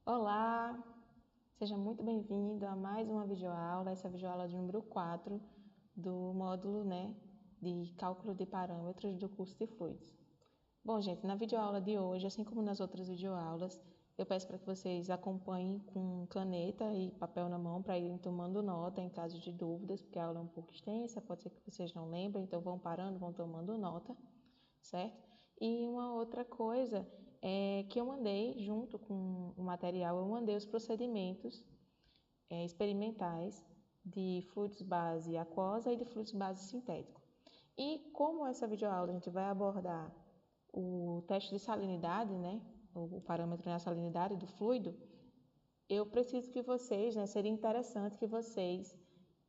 Olá, seja muito bem-vindo a mais uma videoaula, essa videoaula de número 4 do módulo de cálculo de parâmetros do curso de fluidos. Bom, gente, na videoaula de hoje, assim como nas outras videoaulas, eu peço para que vocês acompanhem com caneta e papel na mão para irem tomando nota em caso de dúvidas, porque a aula é um pouco extensa, pode ser que vocês não lembrem, então vão parando, vão tomando nota, certo? E uma outra coisa é que eu mandei, junto com o material, eu mandei os procedimentos experimentais de fluidos base aquosa e de fluidos base sintético. E como essa videoaula a gente vai abordar o teste de salinidade, o parâmetro na salinidade do fluido, eu preciso que vocês, seria interessante que vocês,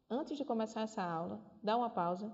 antes de começar essa aula, dá uma pausa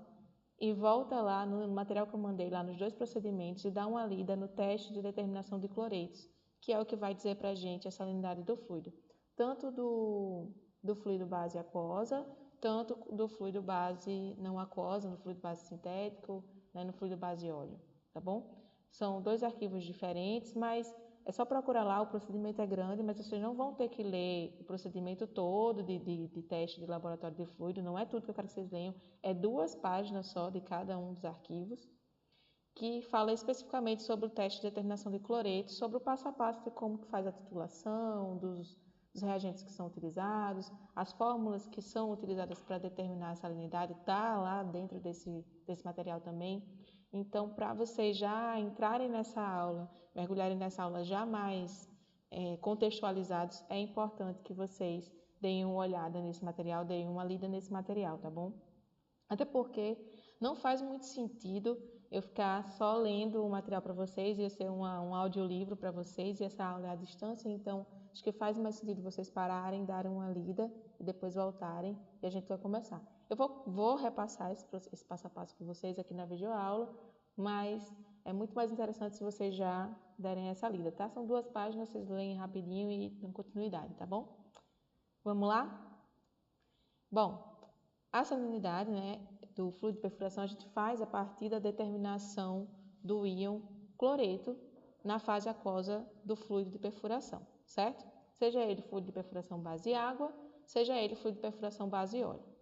e volta lá no material que eu mandei lá nos dois procedimentos e dá uma lida no teste de determinação de cloretos, que é o que vai dizer para a gente a salinidade do fluido, tanto do fluido base aquosa, tanto do fluido base não aquosa, no fluido base sintético, no fluido base óleo, tá bom? São dois arquivos diferentes, mas é só procurar lá, o procedimento é grande, mas vocês não vão ter que ler o procedimento todo de teste de laboratório de fluido, não é tudo que eu quero que vocês leiam, é 2 páginas só de cada um dos arquivos, que fala especificamente sobre o teste de determinação de cloretos, sobre o passo a passo de como que faz a titulação, dos reagentes que são utilizados, as fórmulas que são utilizadas para determinar a salinidade, está lá dentro desse material também. Então, para vocês já entrarem nessa aula, mergulharem nessa aula já mais contextualizados, é importante que vocês deem uma olhada nesse material, deem uma lida nesse material, tá bom? Até porque não faz muito sentido eu ficar só lendo o material para vocês, ia ser um audiolivro para vocês e essa aula é à distância, então acho que faz mais sentido vocês pararem, darem uma lida e depois voltarem e a gente vai começar. Eu vou repassar esse passo a passo com vocês aqui na videoaula, mas é muito mais interessante se vocês já derem essa lida, tá? São 2 páginas, vocês leem rapidinho e dão continuidade, tá bom? Vamos lá? Bom, a salinidade do fluido de perfuração a gente faz a partir da determinação do íon cloreto na fase aquosa do fluido de perfuração, certo? Seja ele fluido de perfuração base água, seja ele fluido de perfuração base óleo.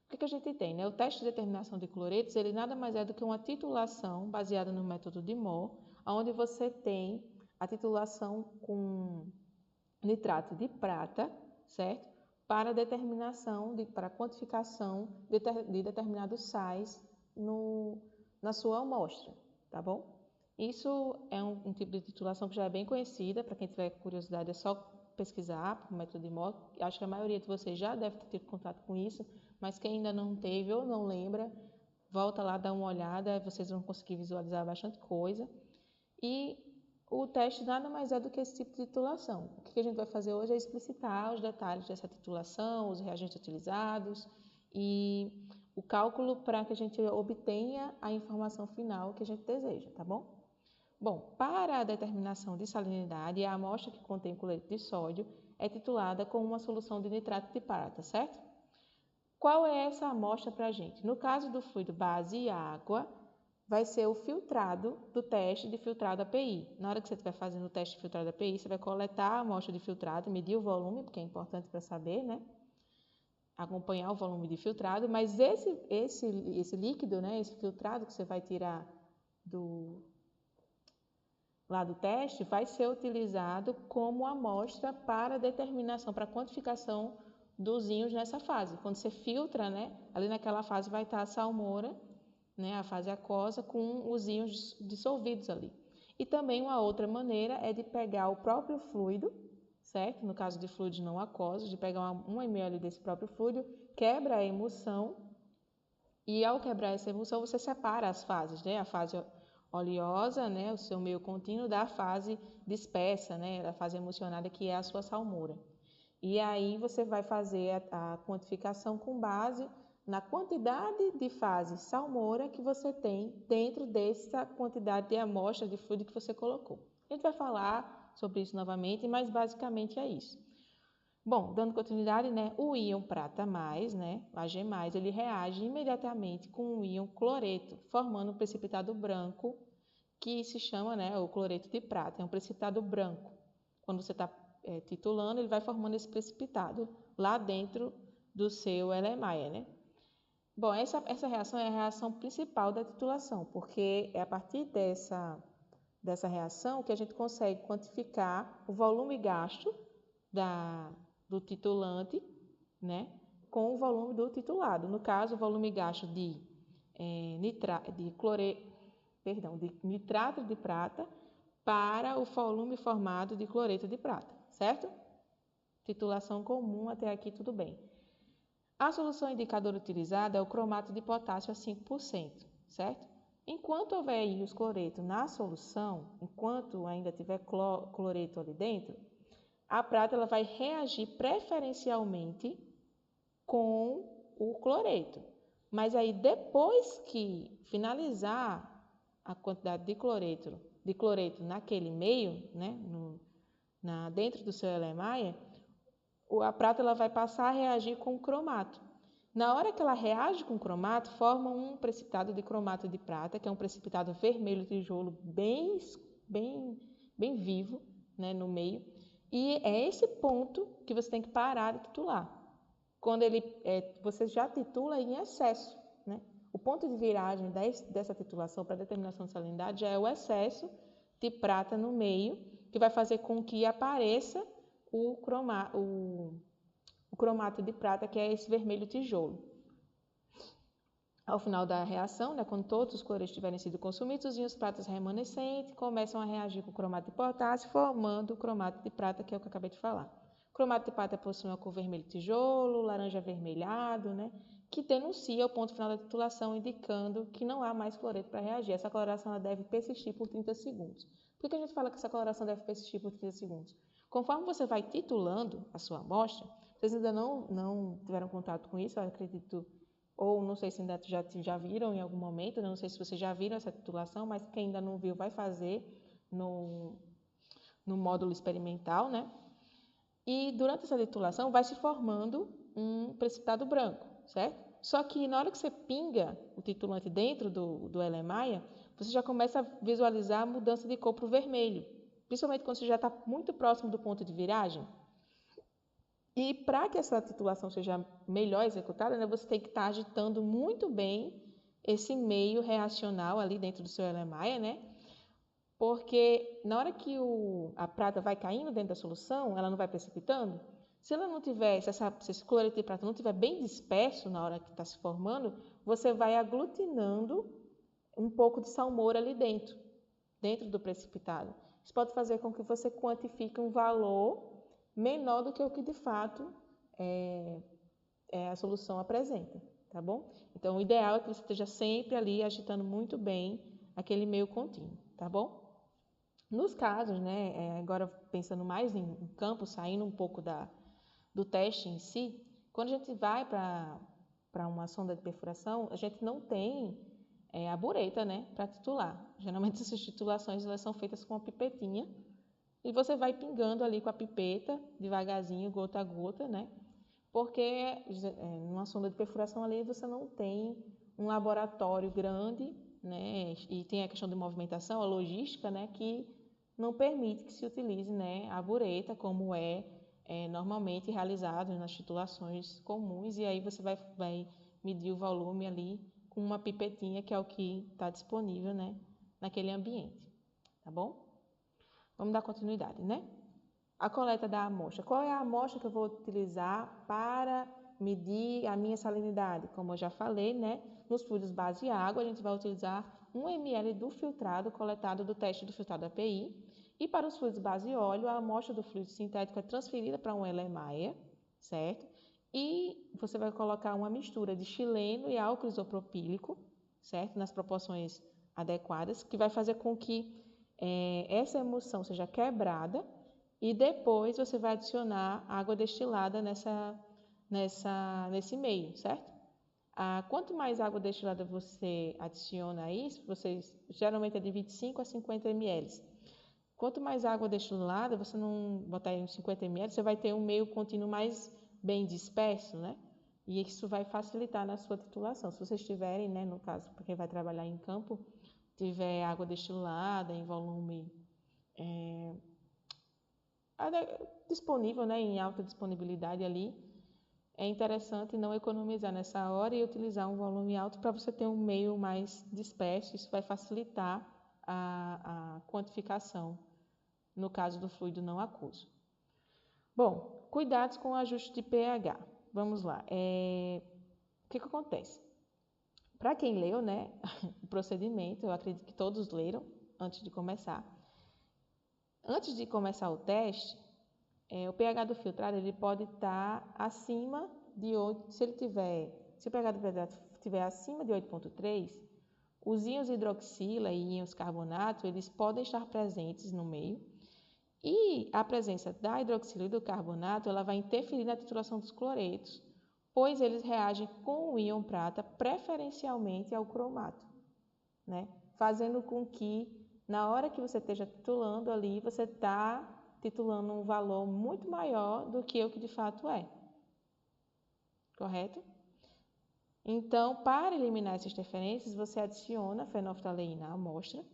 O que a gente tem? O teste de determinação de cloretos, ele nada mais é do que uma titulação baseada no método de Mohr, onde você tem a titulação com nitrato de prata, certo? Para determinação, para quantificação de determinados sais na sua amostra, tá bom? Isso é um tipo de titulação que já é bem conhecida, para quem tiver curiosidade é só pesquisar o método de Mohr. Acho que a maioria de vocês já deve ter tido contato com isso, mas quem ainda não teve ou não lembra, volta lá, dá uma olhada, vocês vão conseguir visualizar bastante coisa. E o teste nada mais é do que esse tipo de titulação. O que a gente vai fazer hoje é explicitar os detalhes dessa titulação, os reagentes utilizados e o cálculo para que a gente obtenha a informação final que a gente deseja, tá bom? Bom, para a determinação de salinidade, a amostra que contém cloreto de sódio é titulada com uma solução de nitrato de prata, certo? Qual é essa amostra para a gente? No caso do fluido base água, vai ser o filtrado do teste de filtrado API. Na hora que você estiver fazendo o teste de filtrado API, você vai coletar a amostra de filtrado, medir o volume, porque é importante para saber, acompanhar o volume de filtrado, mas esse líquido, esse filtrado que você vai tirar lá do teste, vai ser utilizado como amostra para determinação, para quantificação dos íons nessa fase. Quando você filtra, ali naquela fase vai estar a salmoura, a fase aquosa, com os íons dissolvidos ali. E também uma outra maneira é de pegar o próprio fluido, certo? No caso de fluidos não aquosos, de pegar 1 ml desse próprio fluido, quebra a emulsão, e ao quebrar essa emulsão você separa as fases, a fase oleosa, o seu meio contínuo, da fase dispersa, da fase emulsionada, que é a sua salmoura. E aí você vai fazer a quantificação com base na quantidade de fase salmoura que você tem dentro dessa quantidade de amostra de fluido que você colocou. A gente vai falar sobre isso novamente, mas basicamente é isso. Bom, dando continuidade, o íon prata+, Ag+, ele reage imediatamente com o íon cloreto, formando um precipitado branco, que se chama o cloreto de prata, é um precipitado branco. Quando você está titulando, ele vai formando esse precipitado lá dentro do seu Erlenmeyer, né? Bom, essa reação é a reação principal da titulação, porque é a partir dessa reação que a gente consegue quantificar o volume gasto do titulante, né, com o volume do titulado. No caso, o volume gasto de nitrato de prata para o volume formado de cloreto de prata, certo? Titulação comum, até aqui tudo bem. A solução indicadora utilizada é o cromato de potássio a 5%, certo? Enquanto houver íons cloreto na solução, enquanto ainda tiver cloreto ali dentro, a prata ela vai reagir preferencialmente com o cloreto. Mas aí, depois que finalizar a quantidade de cloreto naquele meio, né, dentro do seu Erlenmeyer, a prata ela vai passar a reagir com o cromato. Na hora que ela reage com o cromato, forma um precipitado de cromato de prata, que é um precipitado vermelho tijolo bem vivo, né, no meio. E é esse ponto que você tem que parar de titular. Quando você já titula em excesso, né? O ponto de viragem dessa titulação para determinação de salinidade já é o excesso de prata no meio, que vai fazer com que apareça o cromato de prata, que é esse vermelho tijolo. Ao final da reação, né, quando todos os cloretos tiverem sido consumidos, os íons pratas remanescentes começam a reagir com o cromato de potássio, formando o cromato de prata, que é o que eu acabei de falar. O cromato de prata possui uma cor vermelho tijolo, laranja avermelhado, né, que denuncia o ponto final da titulação, indicando que não há mais cloreto para reagir. Essa coloração ela deve persistir por 30 segundos. Por que a gente fala que essa coloração deve persistir por 30 segundos? Conforme você vai titulando a sua amostra, vocês ainda não tiveram contato com isso, eu acredito, ou não sei se ainda já viram em algum momento, não sei se vocês já viram essa titulação, mas quem ainda não viu vai fazer no módulo experimental, né? E durante essa titulação vai se formando um precipitado branco, certo? Só que na hora que você pinga o titulante dentro do Erlenmeyer, você já começa a visualizar a mudança de cor para o vermelho, principalmente quando você já está muito próximo do ponto de viragem. E para que essa titulação seja melhor executada, né, você tem que estar agitando muito bem esse meio reacional ali dentro do seu Erlenmeyer, né? Porque na hora que a prata vai caindo dentro da solução, ela não vai precipitando. Se ela não tiver, se esse cloreto de prata não estiver bem disperso na hora que está se formando, você vai aglutinando um pouco de salmoura ali dentro do precipitado. Isso pode fazer com que você quantifique um valor menor do que o que de fato a solução apresenta, tá bom? Então, o ideal é que você esteja sempre ali agitando muito bem aquele meio contínuo, tá bom? Nos casos, né, agora pensando mais em campo, saindo um pouco do teste em si, quando a gente vai para uma sonda de perfuração, a gente não tem a bureta, né, para titular. Geralmente essas titulações elas são feitas com uma pipetinha e você vai pingando ali com a pipeta, devagarzinho, gota a gota, né? Porque numa sonda de perfuração ali você não tem um laboratório grande, né? E tem a questão de movimentação, a logística, né? Que não permite que se utilize, né, a bureta como normalmente realizado nas titulações comuns. E aí você vai medir o volume ali com uma pipetinha, que é o que está disponível, né, naquele ambiente, tá bom? Vamos dar continuidade, né? A coleta da amostra. Qual é a amostra que eu vou utilizar para medir a minha salinidade? Como eu já falei, né? Nos fluidos base e água, a gente vai utilizar 1 ml do filtrado coletado do teste do filtrado API. E para os fluidos base e óleo, a amostra do fluido sintético é transferida para um Erlenmeyer, certo? E você vai colocar uma mistura de xileno e álcool isopropílico, certo? Nas proporções adequadas, que vai fazer com que essa emulsão seja quebrada e depois você vai adicionar água destilada nesse meio, certo? Quanto mais água destilada você adiciona a isso, geralmente é de 25 a 50 ml. Quanto mais água destilada, você não botar em 50 ml, você vai ter um meio contínuo mais bem disperso, né? E isso vai facilitar na sua titulação. Se vocês tiverem, né, no caso, porque vai trabalhar em campo, tiver água destilada em volume disponível, né, em alta disponibilidade ali, é interessante não economizar nessa hora e utilizar um volume alto para você ter um meio mais disperso. Isso vai facilitar a quantificação no caso do fluido não aquoso. Bom, cuidados com o ajuste de pH. Vamos lá. O que acontece? Para quem leu, né, o procedimento, eu acredito que todos leram antes de começar. Antes de começar o teste, o pH do filtrado ele pode estar acima de 8. Se o pH do filtrado estiver acima de 8,3, os íons hidroxila e íons carbonato eles podem estar presentes no meio. E a presença da hidroxila e do carbonato ela vai interferir na titulação dos cloretos, pois eles reagem com o íon prata preferencialmente ao cromato, né? Fazendo com que, na hora que você esteja titulando ali, você está titulando um valor muito maior do que o que de fato é. Correto? Então, para eliminar essas interferências, você adiciona fenolftaleína à amostra.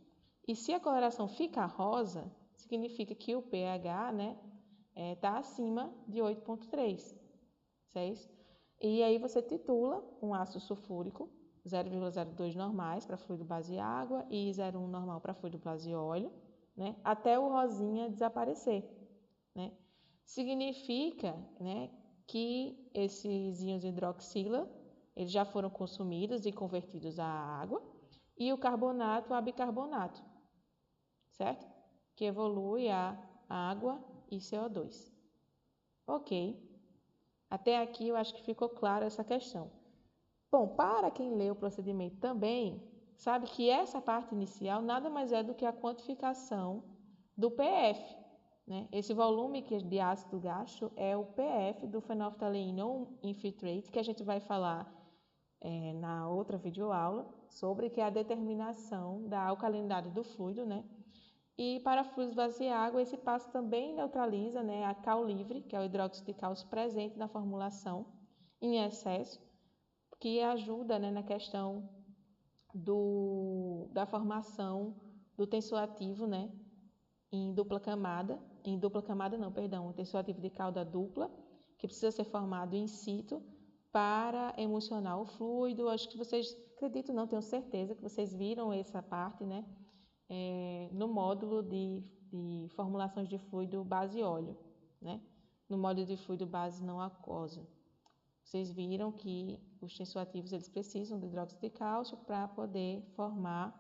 E se a coloração fica rosa, significa que o pH, né, está acima de 8,3, certo? E aí você titula um ácido sulfúrico, 0,02 normais para fluido base água e 0,1 normal para fluido base óleo, né, até o rosinha desaparecer, né? Significa, né, que esses íons hidroxila eles já foram consumidos e convertidos à água e o carbonato a bicarbonato, certo? Que evolui a água e CO2. Ok. Até aqui eu acho que ficou clara essa questão. Bom, para quem lê o procedimento também, sabe que essa parte inicial nada mais é do que a quantificação do PF, né? Esse volume de ácido gasto é o PF do fenolftaleína infiltrate, que a gente vai falar na outra videoaula, sobre que é a determinação da alcalinidade do fluido, né? E para fluidos base água, esse passo também neutraliza, né, a cal livre, que é o hidróxido de cálcio presente na formulação em excesso, que ajuda, né, na questão da formação do tensoativo, né, em tensoativo de cauda dupla, que precisa ser formado in situ para emulsionar o fluido. Acho que vocês, acredito não, tenho certeza que vocês viram essa parte, né, no módulo de formulações de fluido base óleo, né, no módulo de fluido base não aquosa. Vocês viram que os tensoativos eles precisam de hidróxido de cálcio para poder formar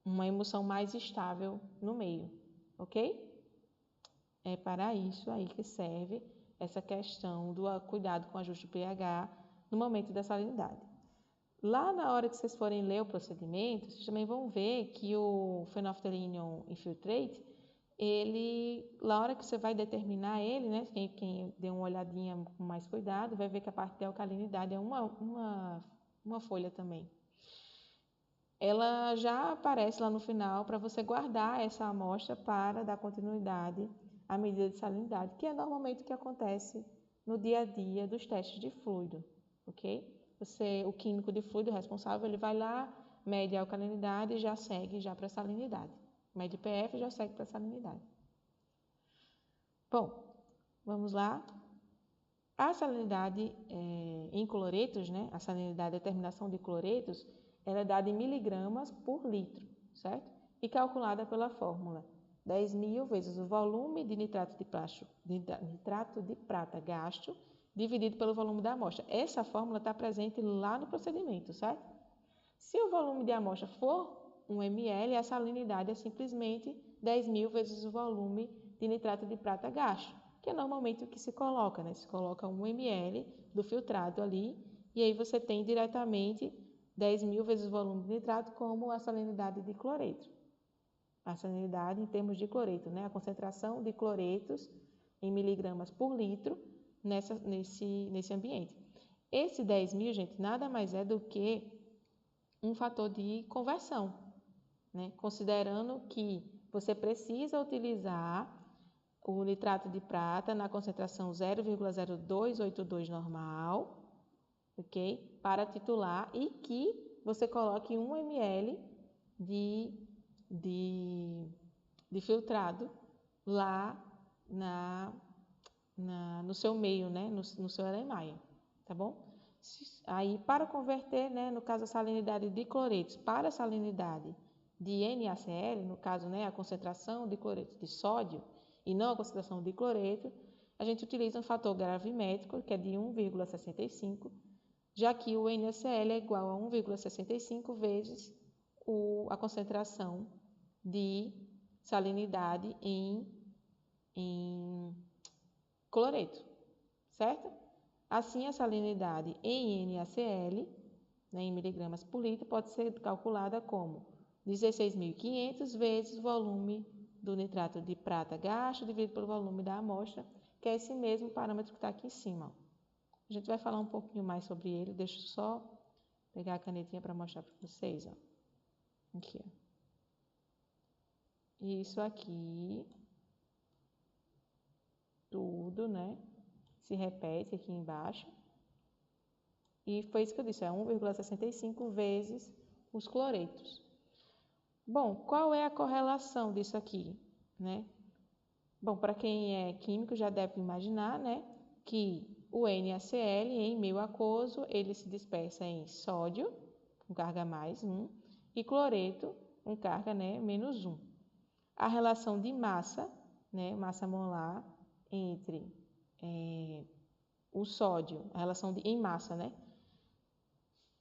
uma emulsão mais estável no meio, ok? É para isso aí que serve essa questão do cuidado com o ajuste do pH no momento da salinidade. Lá na hora que vocês forem ler o procedimento, vocês também vão ver que o phenolphthalein infiltrate, na hora que você vai determinar ele, né, quem deu uma olhadinha com mais cuidado, vai ver que a parte de alcalinidade é uma folha também. Ela já aparece lá no final para você guardar essa amostra para dar continuidade à medida de salinidade, que é normalmente o que acontece no dia a dia dos testes de fluido, ok? O químico de fluido responsável, ele vai lá, mede a alcalinidade e já segue para a salinidade. Mede PF e já segue para a salinidade. Bom, vamos lá. A salinidade em cloretos, né? A salinidade, a determinação de cloretos, ela é dada em miligramas por litro, certo? E calculada pela fórmula 10.000 vezes o volume de nitrato de prata gasto dividido pelo volume da amostra. Essa fórmula está presente lá no procedimento, certo? Se o volume de amostra for 1 ml, a salinidade é simplesmente 10.000 vezes o volume de nitrato de prata gasto, que é normalmente o que se coloca, né? Se coloca 1 ml do filtrado ali, e aí você tem diretamente 10.000 vezes o volume de nitrato como a salinidade de cloreto. A salinidade em termos de cloreto, né? A concentração de cloretos em miligramas por litro nesse ambiente. Esse 10.000, gente, nada mais é do que um fator de conversão, né? Considerando que você precisa utilizar o nitrato de prata na concentração 0,0282 normal, ok? Para titular e que você coloque 1 ml de de filtrado lá no seu meio, né? no seu Erlenmeyer, tá bom? Aí, para converter, né, no caso, a salinidade de cloretos para a salinidade de NaCl, no caso, né, a concentração de cloreto de sódio e não a concentração de cloreto, a gente utiliza um fator gravimétrico, que é de 1,65, já que o NaCl é igual a 1,65 vezes a concentração de salinidade em cloreto, certo? Assim, a salinidade em NaCl, né, em miligramas por litro, pode ser calculada como 16.500 vezes o volume do nitrato de prata gasto dividido pelo volume da amostra, que é esse mesmo parâmetro que está aqui em cima. A gente vai falar um pouquinho mais sobre ele, deixa eu só pegar a canetinha para mostrar para vocês. Ó. Aqui, ó. Isso aqui, tudo, né? Se repete aqui embaixo. E foi isso que eu disse, é 1,65 vezes os cloretos. Bom, qual é a correlação disso aqui, né? Bom, para quem é químico já deve imaginar, né, que o NaCl em meio aquoso, ele se dispersa em sódio, com carga mais 1, e cloreto, com carga, né, menos 1. A relação de massa, né, massa molar, entre o sódio, a relação em massa, né,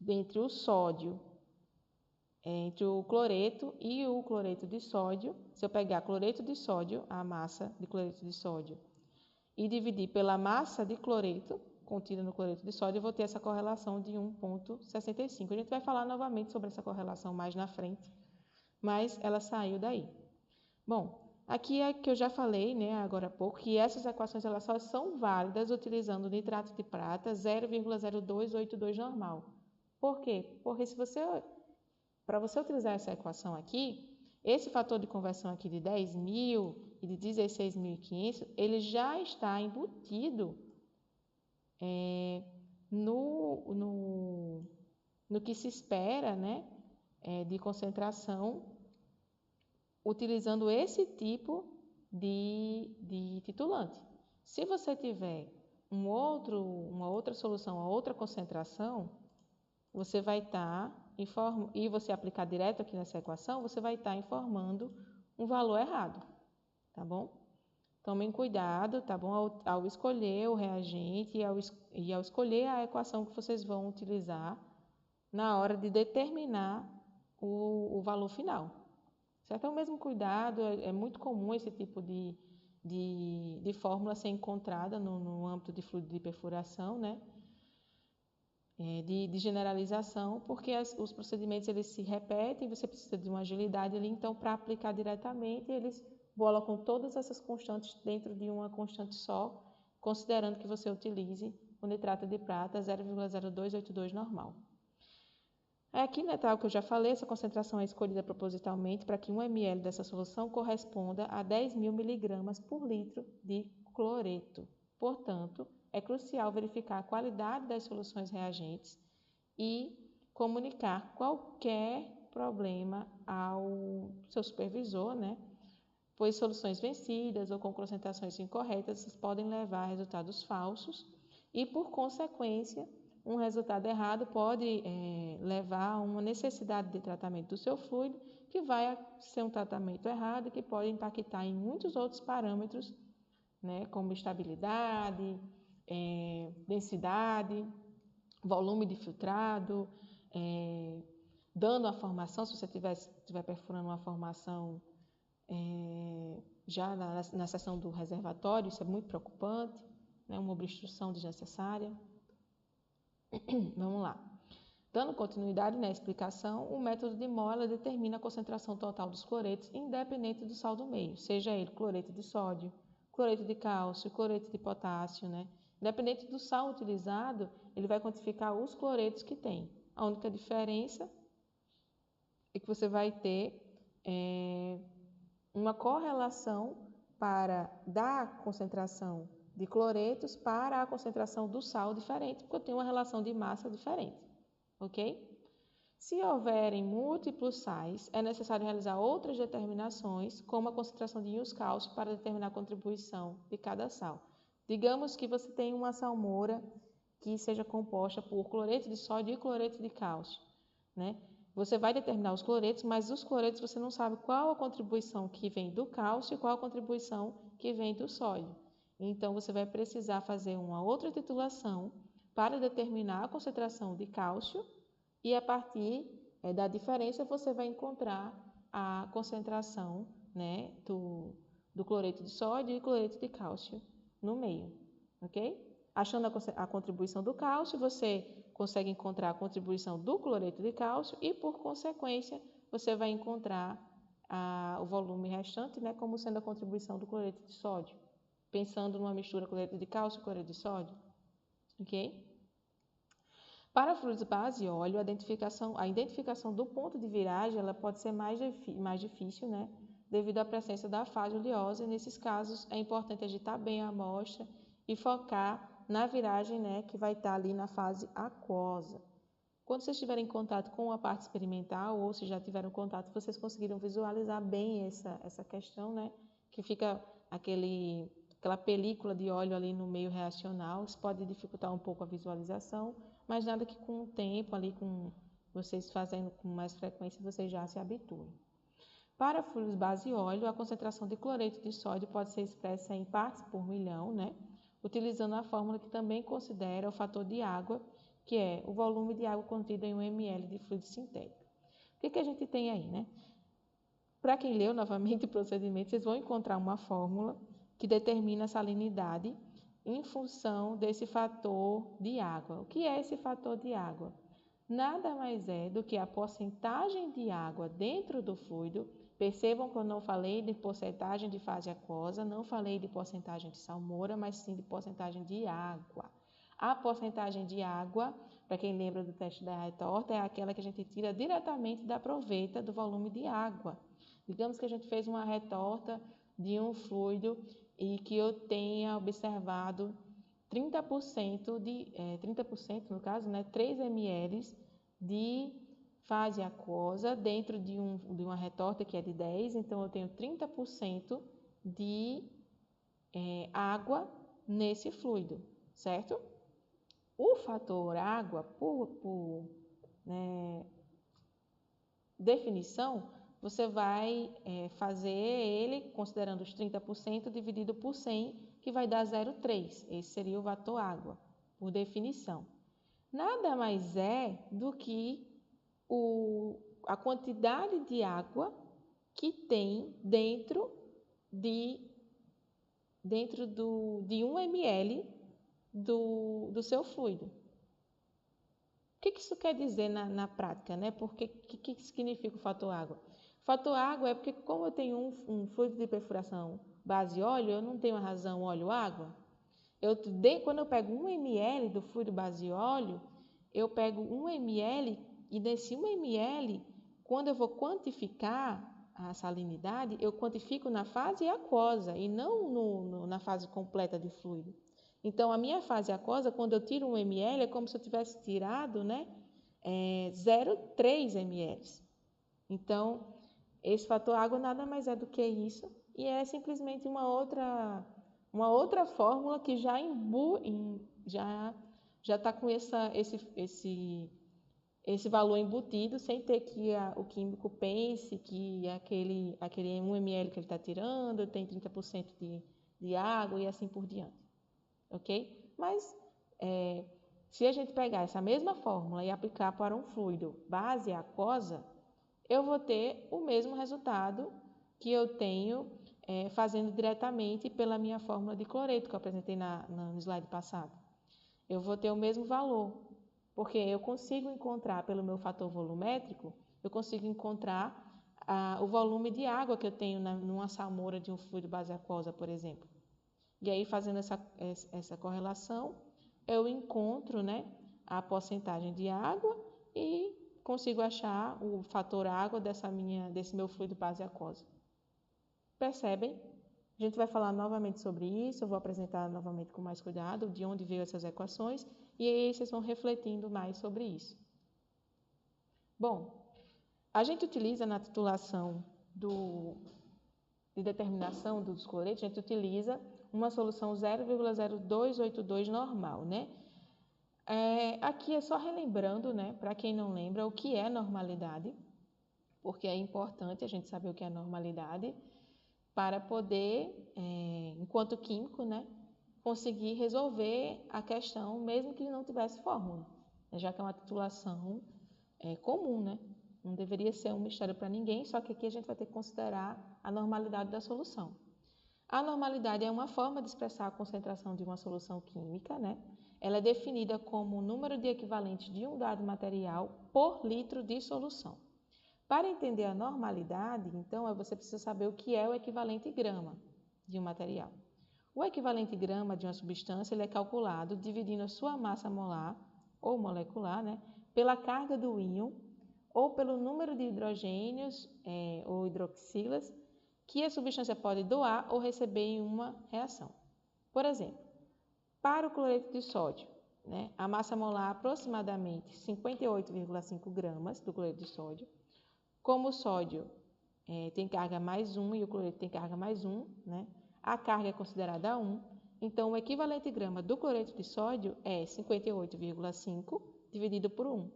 entre o sódio, entre o cloreto e o cloreto de sódio, se eu pegar cloreto de sódio, a massa de cloreto de sódio, e dividir pela massa de cloreto contida no cloreto de sódio, eu vou ter essa correlação de 1,65. A gente vai falar novamente sobre essa correlação mais na frente, mas ela saiu daí. Bom, aqui é que eu já falei, né, agora há pouco, que essas equações elas só são válidas utilizando o nitrato de prata 0,0282 normal. Por quê? Porque para você utilizar essa equação aqui, esse fator de conversão aqui de 10.000 e de 16.500, ele já está embutido no que se espera, né, de concentração, utilizando esse tipo de titulante. Se você tiver uma outra solução, uma outra concentração, você vai estar e você aplicar direto aqui nessa equação, você vai estar informando um valor errado, tá bom? Tomem cuidado, tá bom? Ao escolher o reagente e ao escolher a equação que vocês vão utilizar na hora de determinar o valor final. Certo? É o mesmo cuidado, é muito comum esse tipo de fórmula ser encontrada no âmbito de fluido de perfuração, né? De generalização, porque os procedimentos eles se repetem, você precisa de uma agilidade ali, então para aplicar diretamente eles colocam todas essas constantes dentro de uma constante só, considerando que você utilize o nitrato de prata 0,0282 normal. Aqui, né, tal que eu já falei, essa concentração é escolhida propositalmente para que 1 ml dessa solução corresponda a 10.000 miligramas por litro de cloreto. Portanto, é crucial verificar a qualidade das soluções reagentes e comunicar qualquer problema ao seu supervisor, né? Pois soluções vencidas ou com concentrações incorretas podem levar a resultados falsos e, por consequência, um resultado errado pode levar a uma necessidade de tratamento do seu fluido, que vai ser um tratamento errado e que pode impactar em muitos outros parâmetros, né, como estabilidade, densidade, volume de filtrado, dando a formação, se você estiver perfurando uma formação já na seção do reservatório, isso é muito preocupante, né, uma obstrução desnecessária. Vamos lá. Dando continuidade na explicação, o método de Moeller determina a concentração total dos cloretos independente do sal do meio, seja ele cloreto de sódio, cloreto de cálcio, cloreto de potássio, né? Independente do sal utilizado, ele vai quantificar os cloretos que tem. A única diferença é que você vai ter uma correlação da concentração de cloretos para a concentração do sal diferente, porque eu tenho uma relação de massa diferente, ok? Se houverem múltiplos sais, é necessário realizar outras determinações, como a concentração de íons cálcio para determinar a contribuição de cada sal. Digamos que você tem uma salmoura que seja composta por cloreto de sódio e cloreto de cálcio, né? Você vai determinar os cloretos, mas os cloretos você não sabe qual a contribuição que vem do cálcio e qual a contribuição que vem do sódio. Então, você vai precisar fazer uma outra titulação para determinar a concentração de cálcio e, a partir da diferença, você vai encontrar a concentração, né, do cloreto de sódio e cloreto de cálcio no meio, ok? Achando a contribuição do cálcio, você consegue encontrar a contribuição do cloreto de cálcio e, por consequência, você vai encontrar o volume restante, né, como sendo a contribuição do cloreto de sódio, pensando numa mistura cloreto de cálcio e cloreto de sódio, ok? Para fluidos base e óleo, a identificação do ponto de viragem ela pode ser mais difícil, né, devido à presença da fase oleosa, e nesses casos é importante agitar bem a amostra e focar na viragem, né, que vai estar ali na fase aquosa. Quando vocês estiverem em contato com a parte experimental, ou se já tiveram contato, vocês conseguiram visualizar bem essa questão, né, que fica aquela película de óleo ali no meio reacional. Isso pode dificultar um pouco a visualização, mas nada que com o tempo ali, com vocês fazendo com mais frequência, vocês já se habituem. Para fluidos base e óleo, a concentração de cloreto de sódio pode ser expressa em partes por milhão, né, utilizando a fórmula que também considera o fator de água, que é o volume de água contido em 1 ml de fluido sintético. O que a gente tem aí, né? Para quem leu novamente o procedimento, vocês vão encontrar uma fórmula que determina a salinidade em função desse fator de água. O que é esse fator de água? Nada mais é do que a porcentagem de água dentro do fluido. Percebam que eu não falei de porcentagem de fase aquosa, não falei de porcentagem de salmoura, mas sim de porcentagem de água. A porcentagem de água, para quem lembra do teste da retorta, é aquela que a gente tira diretamente da proveta do volume de água. Digamos que a gente fez uma retorta de um fluido e que eu tenha observado 30% no caso, né, 3 ml de fase aquosa dentro de uma retorta que é de 10, então eu tenho 30% de água nesse fluido, certo? O fator água, por definição, você vai fazer ele considerando os 30% dividido por 100, que vai dar 0,3. Esse seria o fator água, por definição. Nada mais é do que a quantidade de água que tem dentro de 1 ml do seu fluido. O que isso quer dizer na prática, né? O que significa o fator água? O fator água é porque, como eu tenho um fluido de perfuração base óleo, eu não tenho a razão óleo-água. Quando eu pego 1 ml do fluido base óleo, eu pego 1 ml e desse 1 ml, quando eu vou quantificar a salinidade, eu quantifico na fase aquosa e não na fase completa de fluido. Então, a minha fase aquosa, quando eu tiro 1 ml, é como se eu tivesse tirado, né, 0,3 ml. Então, esse fator água nada mais é do que isso, e é simplesmente uma outra fórmula que já está com esse valor embutido, sem ter que o químico pense que aquele 1 ml que ele está tirando tem 30% de água e assim por diante. Ok? Mas, se a gente pegar essa mesma fórmula e aplicar para um fluido base aquosa, eu vou ter o mesmo resultado que eu tenho fazendo diretamente pela minha fórmula de cloreto que eu apresentei no slide passado. Eu vou ter o mesmo valor, porque eu consigo encontrar pelo meu fator volumétrico, eu consigo encontrar o volume de água que eu tenho numa salmoura de um fluido base aquosa, por exemplo. E aí, fazendo essa correlação, eu encontro, né, a porcentagem de água e consigo achar o fator água desse meu fluido base aquosa. Percebem? A gente vai falar novamente sobre isso, eu vou apresentar novamente com mais cuidado de onde veio essas equações, e aí vocês vão refletindo mais sobre isso. Bom, a gente utiliza na titulação de determinação dos cloretos, a gente utiliza uma solução 0,0282 normal, né? Aqui é só relembrando, né, para quem não lembra, o que é normalidade, porque é importante a gente saber o que é normalidade para poder, enquanto químico, né, conseguir resolver a questão mesmo que não tivesse fórmula, já que é uma titulação comum, né? Não deveria ser um mistério para ninguém, só que aqui a gente vai ter que considerar a normalidade da solução. A normalidade é uma forma de expressar a concentração de uma solução química, né? Ela é definida como o número de equivalentes de um dado material por litro de solução. Para entender a normalidade, então, você precisa saber o que é o equivalente grama de um material. O equivalente grama de uma substância ele é calculado dividindo a sua massa molar ou molecular, né, pela carga do íon ou pelo número de hidrogênios ou hidroxilas que a substância pode doar ou receber em uma reação. Por exemplo, para o cloreto de sódio, né, a massa molar é aproximadamente 58,5 gramas do cloreto de sódio. Como o sódio tem carga mais 1 e o cloreto tem carga mais 1, né, a carga é considerada 1, então o equivalente grama do cloreto de sódio é 58,5 dividido por 1.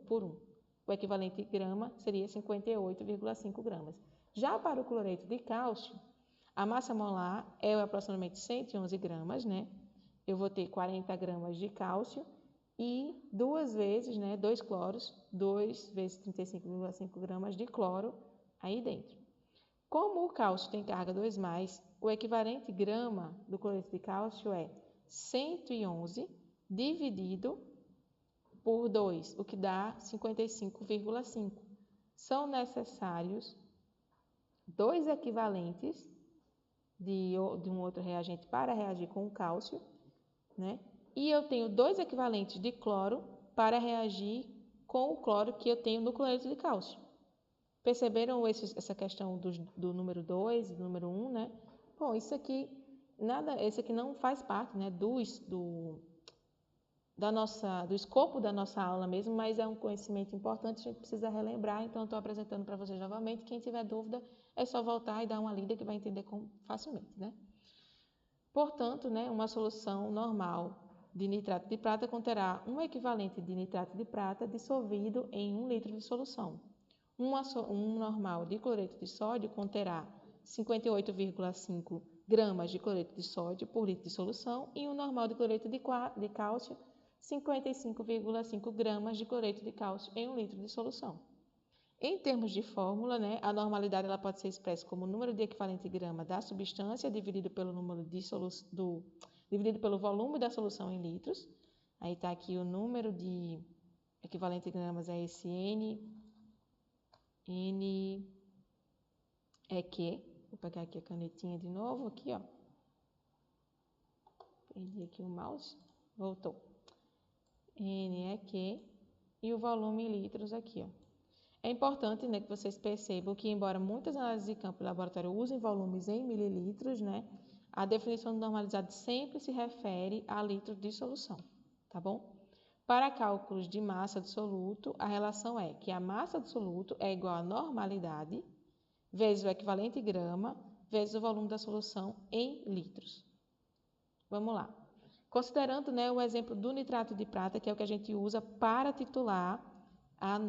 O equivalente grama seria 58,5 gramas. Já para o cloreto de cálcio, a massa molar é aproximadamente 111 gramas, né? Eu vou ter 40 gramas de cálcio e duas vezes, né, 2 cloros, 2 vezes 35,5 gramas de cloro aí dentro. Como o cálcio tem carga 2+, o equivalente grama do cloreto de cálcio é 111 dividido por 2, o que dá 55,5. São necessários 2 equivalentes de um outro reagente para reagir com o cálcio, né? E eu tenho 2 equivalentes de cloro para reagir com o cloro que eu tenho no cloreto de cálcio. Perceberam essa questão do número 2 e do número 1, né? Bom, esse aqui não faz parte, né, do escopo da nossa aula mesmo, mas é um conhecimento importante, a gente precisa relembrar, então estou apresentando para vocês novamente. Quem tiver dúvida, é só voltar e dar uma lida que vai entender facilmente, né? Portanto, né, uma solução normal de nitrato de prata conterá um equivalente de nitrato de prata dissolvido em 1 litro de solução. Um normal de cloreto de sódio conterá 58,5 gramas de cloreto de sódio por litro de solução e um normal de cloreto de cálcio 55,5 gramas de cloreto de cálcio em 1 litro de solução. Em termos de fórmula, né, a normalidade ela pode ser expressa como o número de equivalente grama da substância dividido pelo número dividido pelo volume da solução em litros. Aí está aqui o número de equivalente gramas é esse NEQ. Vou pegar aqui a canetinha de novo, aqui, ó. Perdi aqui o mouse. Voltou. NEQ e o volume em litros aqui, ó. É importante, né, que vocês percebam que, embora muitas análises de campo e laboratório usem volumes em mililitros, né, a definição de normalidade sempre se refere a litros de solução, tá bom? Para cálculos de massa do soluto, a relação é que a massa do soluto é igual à normalidade vezes o equivalente grama vezes o volume da solução em litros. Vamos lá. Considerando, né, o exemplo do nitrato de prata, que é o que a gente usa para titular o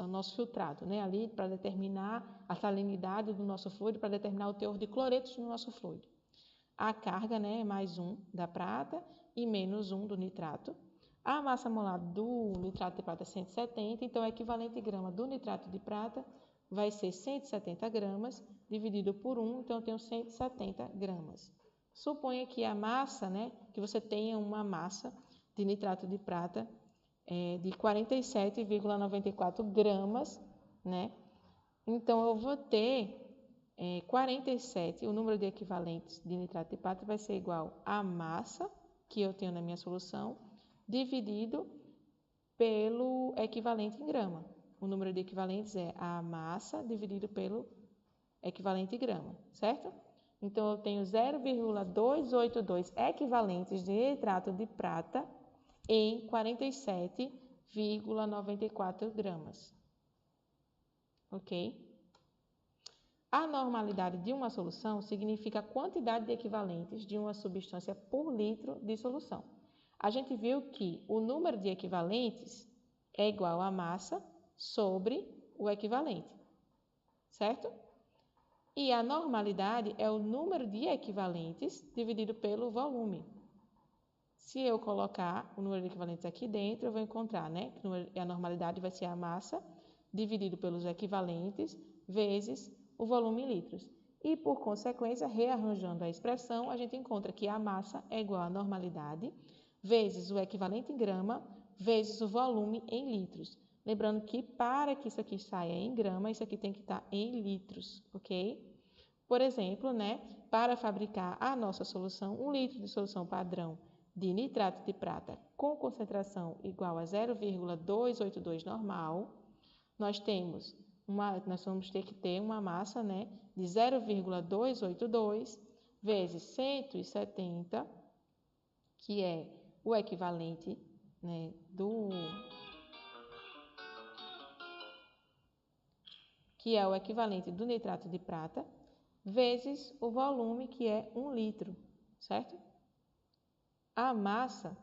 nosso filtrado, né, ali para determinar a salinidade do nosso fluido, para determinar o teor de cloretos no nosso fluido. A carga, né, é mais 1 da prata e menos 1 do nitrato. A massa molar do nitrato de prata é 170, então o equivalente grama do nitrato de prata vai ser 170 gramas dividido por 1, então eu tenho 170 gramas. Suponha que a massa, né, que você tenha uma massa de nitrato de prata de 47,94 gramas, né? Então, eu vou ter 47, o número de equivalentes de nitrato de prata vai ser igual à massa que eu tenho na minha solução, dividido pelo equivalente em grama. O número de equivalentes é a massa dividido pelo equivalente em grama, certo? Então, eu tenho 0,282 equivalentes de nitrato de prata em 47 0,94 gramas. Ok? A normalidade de uma solução significa a quantidade de equivalentes de uma substância por litro de solução. A gente viu que o número de equivalentes é igual à massa sobre o equivalente, certo? E a normalidade é o número de equivalentes dividido pelo volume. Se eu colocar o número de equivalentes aqui dentro, eu vou encontrar, né, que a normalidade vai ser a massa dividido pelos equivalentes vezes o volume em litros. E, por consequência, rearranjando a expressão, a gente encontra que a massa é igual à normalidade vezes o equivalente em grama vezes o volume em litros. Lembrando que, para que isso aqui saia em grama, isso aqui tem que estar em litros, ok? Por exemplo, né, para fabricar a nossa solução, 1 litro de solução padrão de nitrato de prata com concentração igual a 0,282 normal, nós vamos ter que ter uma massa, né, de 0,282 vezes 170, que é o equivalente, né, do nitrato de prata, vezes o volume, que é 1 litro, certo? A massa,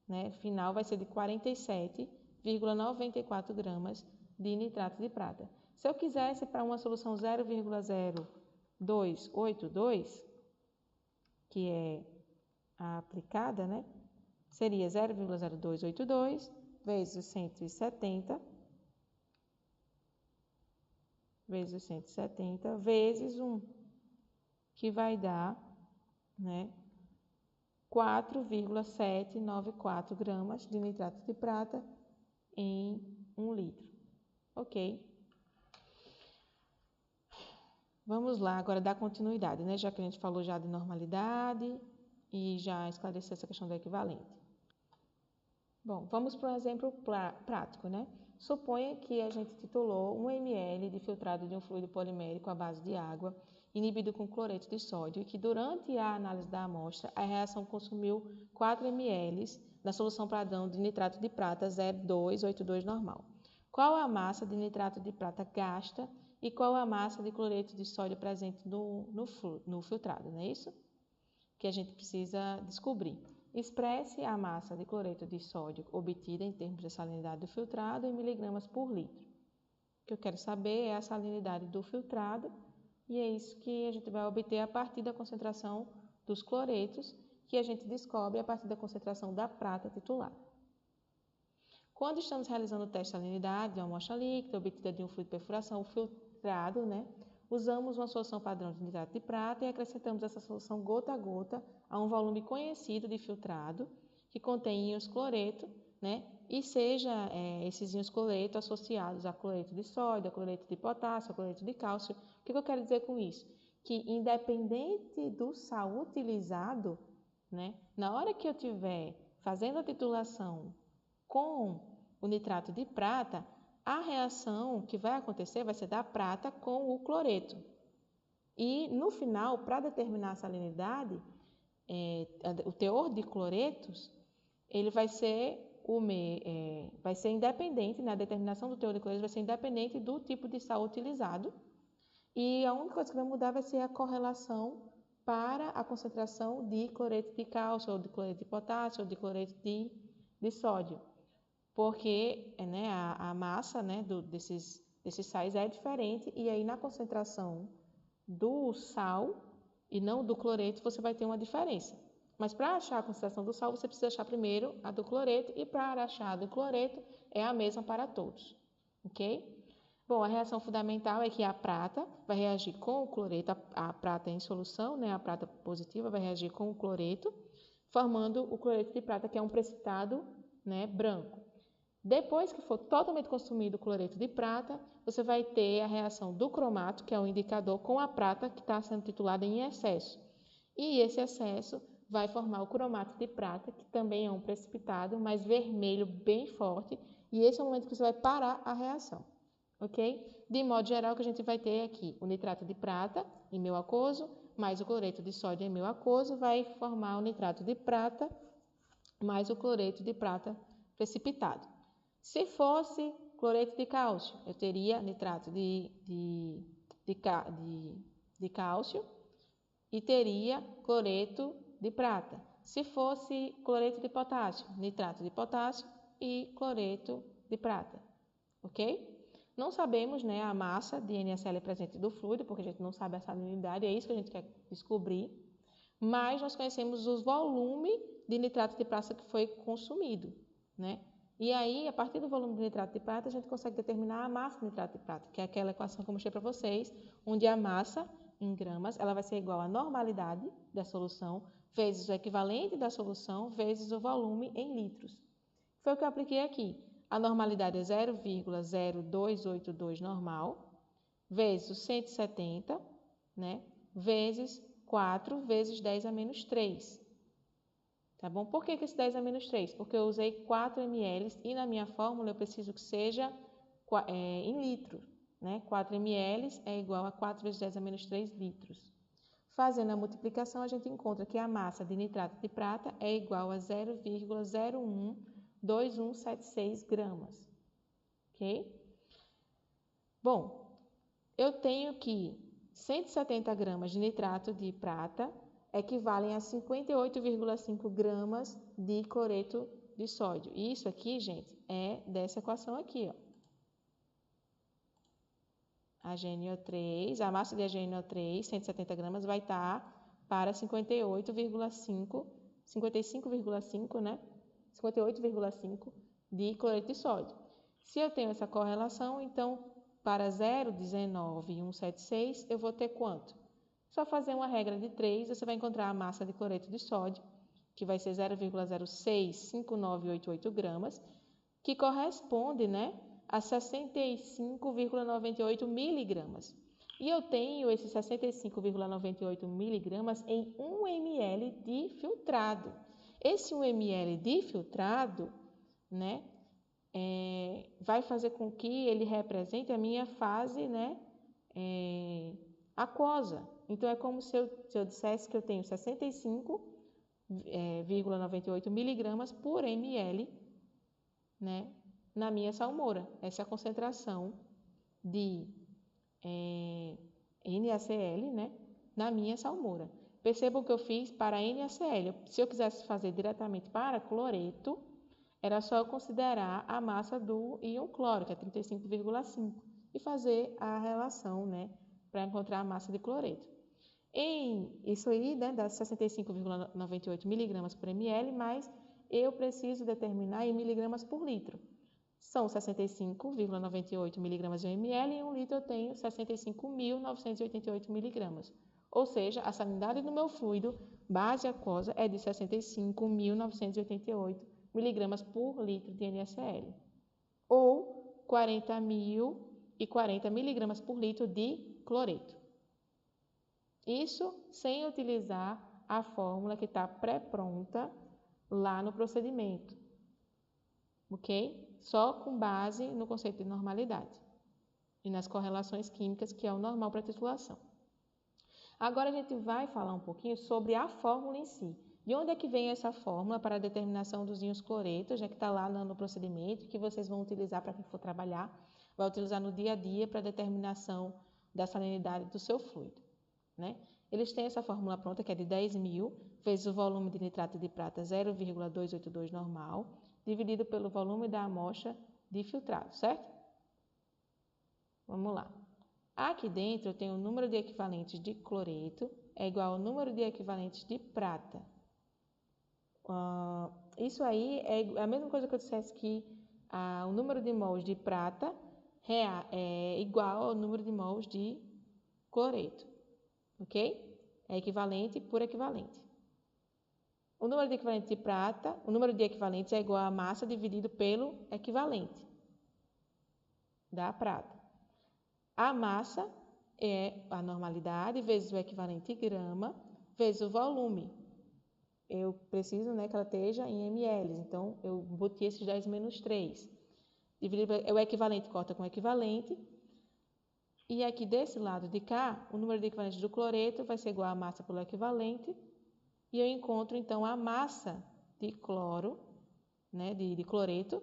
né, final vai ser de 47,94 gramas de nitrato de prata. Se eu quisesse para uma solução 0,0282, que é a aplicada, né, seria 0,0282 vezes 170 vezes 1, que vai dar, né, 4,794 gramas de nitrato de prata em 1 litro. Ok? Vamos lá agora dar continuidade, né? Já que a gente falou já de normalidade e já esclareceu essa questão do equivalente. Bom, vamos para um exemplo prático, né? Suponha que a gente titulou 1 ml de filtrado de um fluido polimérico à base de água, inibido com cloreto de sódio, e que durante a análise da amostra, a reação consumiu 4 ml da solução padrão de nitrato de prata 0,282 normal. Qual a massa de nitrato de prata gasta e qual a massa de cloreto de sódio presente no filtrado, não é isso? Que a gente precisa descobrir. Expresse a massa de cloreto de sódio obtida em termos de salinidade do filtrado em miligramas por litro. O que eu quero saber é a salinidade do filtrado, e é isso que a gente vai obter a partir da concentração dos cloretos, que a gente descobre a partir da concentração da prata titular. Quando estamos realizando o teste de salinidade de uma amostra líquida obtida de um fluido de perfuração, o filtrado, né, usamos uma solução padrão de nitrato de prata e acrescentamos essa solução gota a gota a um volume conhecido de filtrado que contém íons cloreto, né, e seja esses íons cloreto associados a cloreto de sódio, a cloreto de potássio, a cloreto de cálcio. O que eu quero dizer com isso? Que independente do sal utilizado, né, na hora que eu estiver fazendo a titulação com o nitrato de prata, a reação que vai acontecer vai ser da prata com o cloreto. E, no final, para determinar a salinidade, o teor de cloretos, ele vai ser independente, né? A determinação do teor de cloretos vai ser independente do tipo de sal utilizado. E a única coisa que vai mudar vai ser a correlação para a concentração de cloreto de cálcio, ou de cloreto de potássio, ou de cloreto de sódio. Porque, né, a massa, né, desses sais é diferente, e aí na concentração do sal e não do cloreto você vai ter uma diferença. Mas para achar a concentração do sal, você precisa achar primeiro a do cloreto, e para achar a do cloreto é a mesma para todos, ok? Bom, a reação fundamental é que a prata vai reagir com o cloreto, a prata em solução, né, a prata positiva vai reagir com o cloreto, formando o cloreto de prata, que é um precipitado, né, branco. Depois que for totalmente consumido o cloreto de prata, você vai ter a reação do cromato, que é o indicador, com a prata que está sendo titulada em excesso. E esse excesso vai formar o cromato de prata, que também é um precipitado, mas vermelho, bem forte, e esse é o momento que você vai parar a reação, ok? De modo geral, o que a gente vai ter aqui, o nitrato de prata em meio aquoso, mais o cloreto de sódio em meio aquoso, vai formar o nitrato de prata mais o cloreto de prata precipitado. Se fosse cloreto de cálcio, eu teria nitrato de cálcio e teria cloreto de prata. Se fosse cloreto de potássio, nitrato de potássio e cloreto de prata, ok? Não sabemos, né, a massa de NaCl presente do fluido, porque a gente não sabe a salinidade, é isso que a gente quer descobrir, mas nós conhecemos os volumes de nitrato de prata que foi consumido, né? E aí, a partir do volume de nitrato de prata, a gente consegue determinar a massa de nitrato de prata, que é aquela equação que eu mostrei para vocês, onde a massa em gramas ela vai ser igual à normalidade da solução vezes o equivalente da solução vezes o volume em litros. Foi o que eu apliquei aqui. A normalidade é 0,0282 normal, vezes o 170, né, vezes 4 vezes 10 a menos 3. Tá bom? Por que esse 10 a menos 3? Porque eu usei 4 ml e na minha fórmula eu preciso que seja em litros. Né? 4 ml é igual a 4 vezes 10 a menos 3 litros. Fazendo a multiplicação, a gente encontra que a massa de nitrato de prata é igual a 0,012176 gramas. Ok? Bom, eu tenho que 170 gramas de nitrato de prata equivalem a 58,5 gramas de cloreto de sódio. Isso aqui, gente, é dessa equação aqui, ó. HNO3, a massa de HNO3, 170 gramas, vai estar para 55,5, né? 58,5 de cloreto de sódio. Se eu tenho essa correlação, então, para 0,19176, eu vou ter quanto? Só fazer uma regra de 3, você vai encontrar a massa de cloreto de sódio, que vai ser 0,065988 gramas, que corresponde, né, a 65,98 miligramas. E eu tenho esses 65,98 miligramas em 1 ml de filtrado. Esse 1 ml de filtrado, né, vai fazer com que ele represente a minha fase, né, aquosa. Então, é como se eu dissesse que eu tenho 65,98 miligramas por ml, né, na minha salmoura. Essa é a concentração de NaCl, né, na minha salmoura. Percebam que eu fiz para NaCl. Se eu quisesse fazer diretamente para cloreto, era só eu considerar a massa do íon cloro, que é 35,5, e fazer a relação, né, para encontrar a massa de cloreto. Isso aí, né, dá 65,98 miligramas por ml, mas eu preciso determinar em miligramas por litro. São 65,98 miligramas de ml e em 1 litro eu tenho 65.988 miligramas. Ou seja, a salinidade do meu fluido base aquosa é de 65.988 miligramas por litro de NaCl. Ou 40.040 miligramas por litro de cloreto. Isso sem utilizar a fórmula que está pré-pronta lá no procedimento, ok? Só com base no conceito de normalidade e nas correlações químicas, que é o normal para a titulação. Agora a gente vai falar um pouquinho sobre a fórmula em si. De onde é que vem essa fórmula para a determinação dos íons cloretos, já que está lá no procedimento, que vocês vão utilizar para quem for trabalhar, vai utilizar no dia a dia para a determinação da salinidade do seu fluido. Né? Eles têm essa fórmula pronta, que é de 10.000 vezes o volume de nitrato de prata 0,282 normal, dividido pelo volume da amostra de filtrado, certo? Vamos lá. Aqui dentro eu tenho o número de equivalentes de cloreto é igual ao número de equivalentes de prata. Isso aí é a mesma coisa que eu dissesse que o número de mols de prata é igual ao número de mols de cloreto. Ok? É equivalente por equivalente. O número de equivalentes de prata, o número de equivalentes é igual à massa dividido pelo equivalente da prata. A massa é a normalidade vezes o equivalente grama vezes o volume. Eu preciso, né, que ela esteja em ml, então eu botei esses 10 menos 3. Dividido, o equivalente corta com o equivalente. E aqui desse lado de cá, o número de equivalentes do cloreto vai ser igual à massa pelo equivalente. E eu encontro, então, a massa de cloro, né, de cloreto,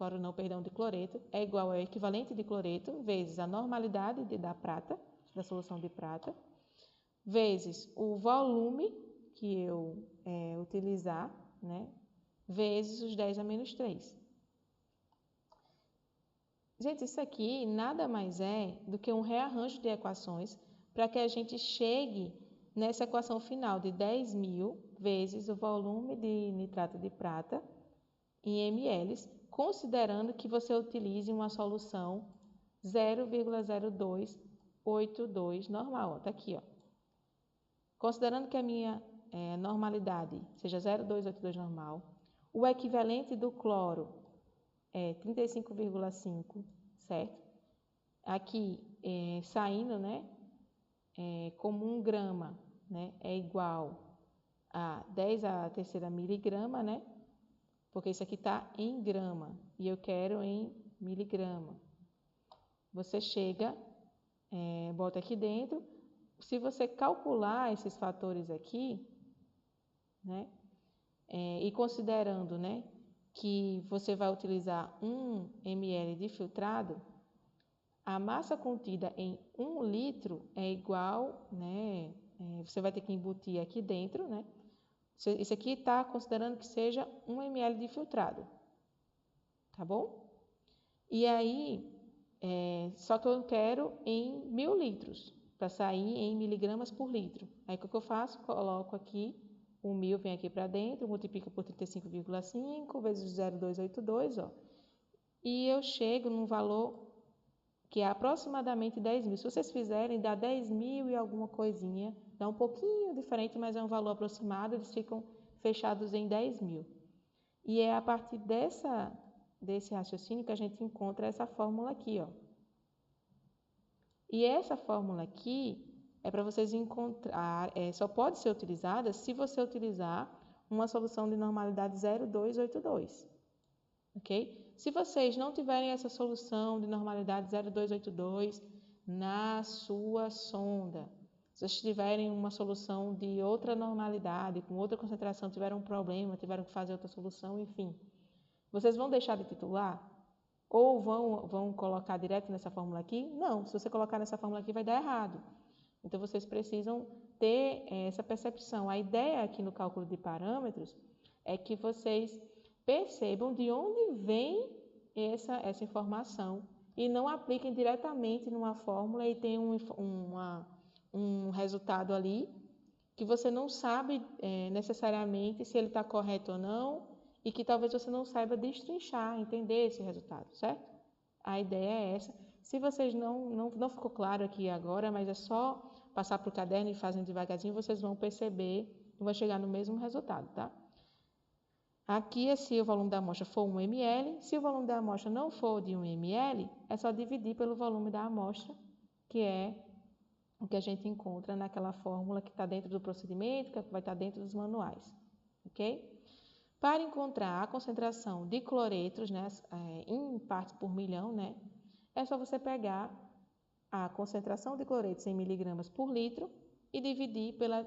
cloro não, perdão, de cloreto, é igual ao equivalente de cloreto vezes a normalidade da prata, da solução de prata, vezes o volume que eu utilizar, né, vezes os 10 a menos 3. Gente, isso aqui nada mais é do que um rearranjo de equações para que a gente chegue nessa equação final de 10.000 vezes o volume de nitrato de prata em ml, considerando que você utilize uma solução 0,0282 normal. Está aqui, ó. Considerando que a minha normalidade seja 0,282 normal, o equivalente do cloro é 35,5, certo? Aqui, saindo, né, como 1 grama, né, é igual a 10 a terceira miligrama, né? Porque isso aqui está em grama e eu quero em miligrama. Você chega, bota aqui dentro. Se você calcular esses fatores aqui, né, e considerando, né, que você vai utilizar 1 ml de filtrado, a massa contida em 1 litro é igual, né, você vai ter que embutir aqui dentro, né? Isso aqui está considerando que seja 1 ml de filtrado, tá bom? E aí, só que eu quero em 1.000 litros, para sair em miligramas por litro. Aí, o que eu faço? Coloco aqui, o 1.000 vem aqui para dentro, multiplico por 35,5 vezes 0,282, ó. E eu chego num valor que é aproximadamente 10.000. Se vocês fizerem, dá 10.000 e alguma coisinha. Dá um pouquinho diferente, mas é um valor aproximado. Eles ficam fechados em 10.000. E é a partir desse raciocínio que a gente encontra essa fórmula aqui, ó. E essa fórmula aqui é para vocês encontrar, só pode ser utilizada se você utilizar uma solução de normalidade 0,282, ok? Se vocês não tiverem essa solução de normalidade 0,282 na sua sonda, se vocês tiverem uma solução de outra normalidade, com outra concentração, tiveram um problema, tiveram que fazer outra solução, enfim, vocês vão deixar de titular? Ou vão colocar direto nessa fórmula aqui? Não, se você colocar nessa fórmula aqui vai dar errado. Então, vocês precisam ter essa percepção. A ideia aqui no cálculo de parâmetros é que vocês percebam de onde vem essa informação e não apliquem diretamente numa fórmula e tenham um resultado ali que você não sabe necessariamente se ele está correto ou não e que talvez você não saiba destrinchar, entender esse resultado, certo? A ideia é essa. Se vocês não ficou claro aqui agora, mas é só passar para o caderno e fazem devagarzinho, vocês vão perceber e vão chegar no mesmo resultado, tá? Aqui, se o volume da amostra for 1 ml, se o volume da amostra não for de 1 ml, é só dividir pelo volume da amostra, que é o que a gente encontra naquela fórmula que está dentro do procedimento, que vai estar dentro dos manuais, ok? Para encontrar a concentração de cloretos, né, em partes por milhão, né, é só você pegar a concentração de cloretos em miligramas por litro e dividir pela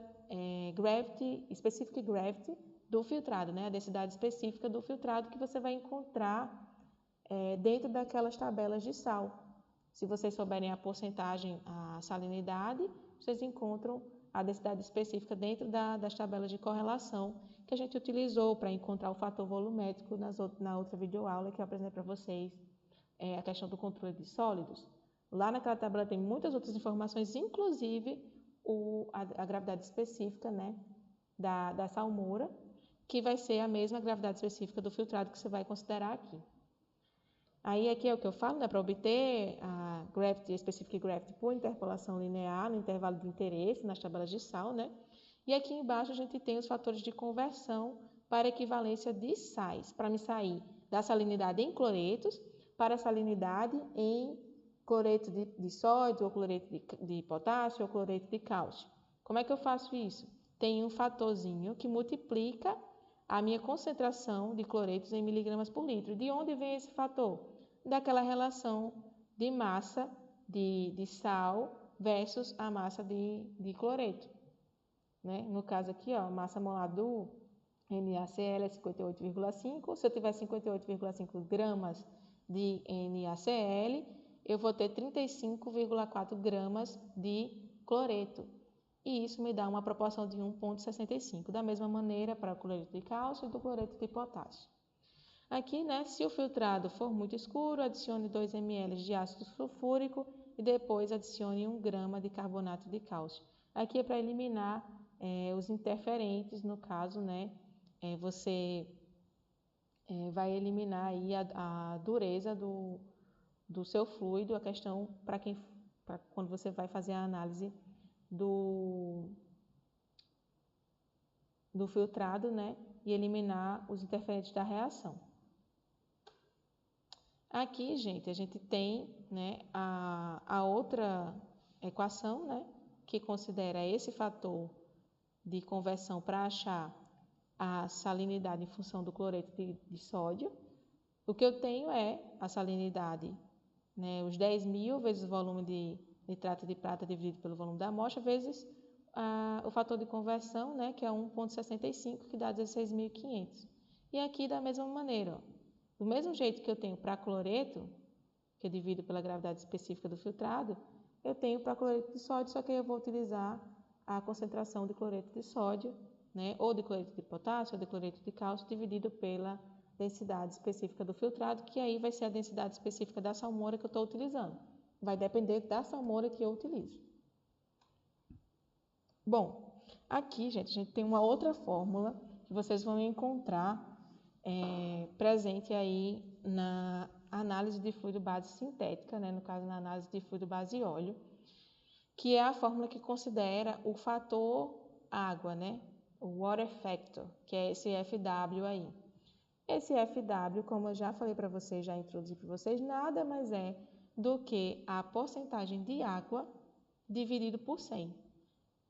specific gravity do filtrado, né, a densidade específica do filtrado que você vai encontrar dentro daquelas tabelas de sal. Se vocês souberem a porcentagem, a salinidade, vocês encontram a densidade específica dentro das tabelas de correlação que a gente utilizou para encontrar o fator volumétrico na outra videoaula que eu apresentei para vocês, a questão do controle de sólidos. Lá naquela tabela tem muitas outras informações, inclusive a gravidade específica, né, da salmoura, que vai ser a mesma gravidade específica do filtrado que você vai considerar aqui. Aí aqui é o que eu falo, né, para obter a specific gravity por interpolação linear no intervalo de interesse nas tabelas de sal, né? E aqui embaixo a gente tem os fatores de conversão para equivalência de sais, para me sair da salinidade em cloretos para a salinidade em cloreto de sódio, ou cloreto de potássio, ou cloreto de cálcio. Como é que eu faço isso? Tem um fatorzinho que multiplica a minha concentração de cloretos em miligramas por litro. De onde vem esse fator? Daquela relação de massa de sal versus a massa de cloreto. Né? No caso aqui, ó, a massa molar NaCl é 58,5. Se eu tiver 58,5 gramas de NaCl, eu vou ter 35,4 gramas de cloreto. E isso me dá uma proporção de 1,65. Da mesma maneira para o cloreto de cálcio e do cloreto de potássio. Aqui, né, se o filtrado for muito escuro, adicione 2 ml de ácido sulfúrico e depois adicione 1 grama de carbonato de cálcio. Aqui é para eliminar os interferentes, no caso, né, você vai eliminar aí a dureza do seu fluido, a questão para quando você vai fazer a análise do filtrado, né, e eliminar os interferentes da reação. Aqui, gente, a gente tem, né, a outra equação, né, que considera esse fator de conversão para achar a salinidade em função do cloreto de sódio. O que eu tenho é a salinidade, né, os 10.000 vezes o volume de nitrato de prata dividido pelo volume da amostra, vezes o fator de conversão, né, que é 1,65, que dá 16.500. E aqui da mesma maneira, ó, do mesmo jeito que eu tenho para cloreto, que eu divido pela gravidade específica do filtrado, eu tenho para cloreto de sódio, só que eu vou utilizar a concentração de cloreto de sódio, né, ou de cloreto de potássio, ou de cloreto de cálcio, dividido pela densidade específica do filtrado, que aí vai ser a densidade específica da salmoura que eu estou utilizando. Vai depender da salmoura que eu utilizo. Bom, aqui, gente, a gente tem uma outra fórmula que vocês vão encontrar presente aí na análise de fluido base sintética, né, no caso na análise de fluido base óleo, que é a fórmula que considera o fator água, né, o water factor, que é esse FW aí. Esse FW, como eu já falei para vocês, já introduzi para vocês, nada mais é do que a porcentagem de água dividido por 100.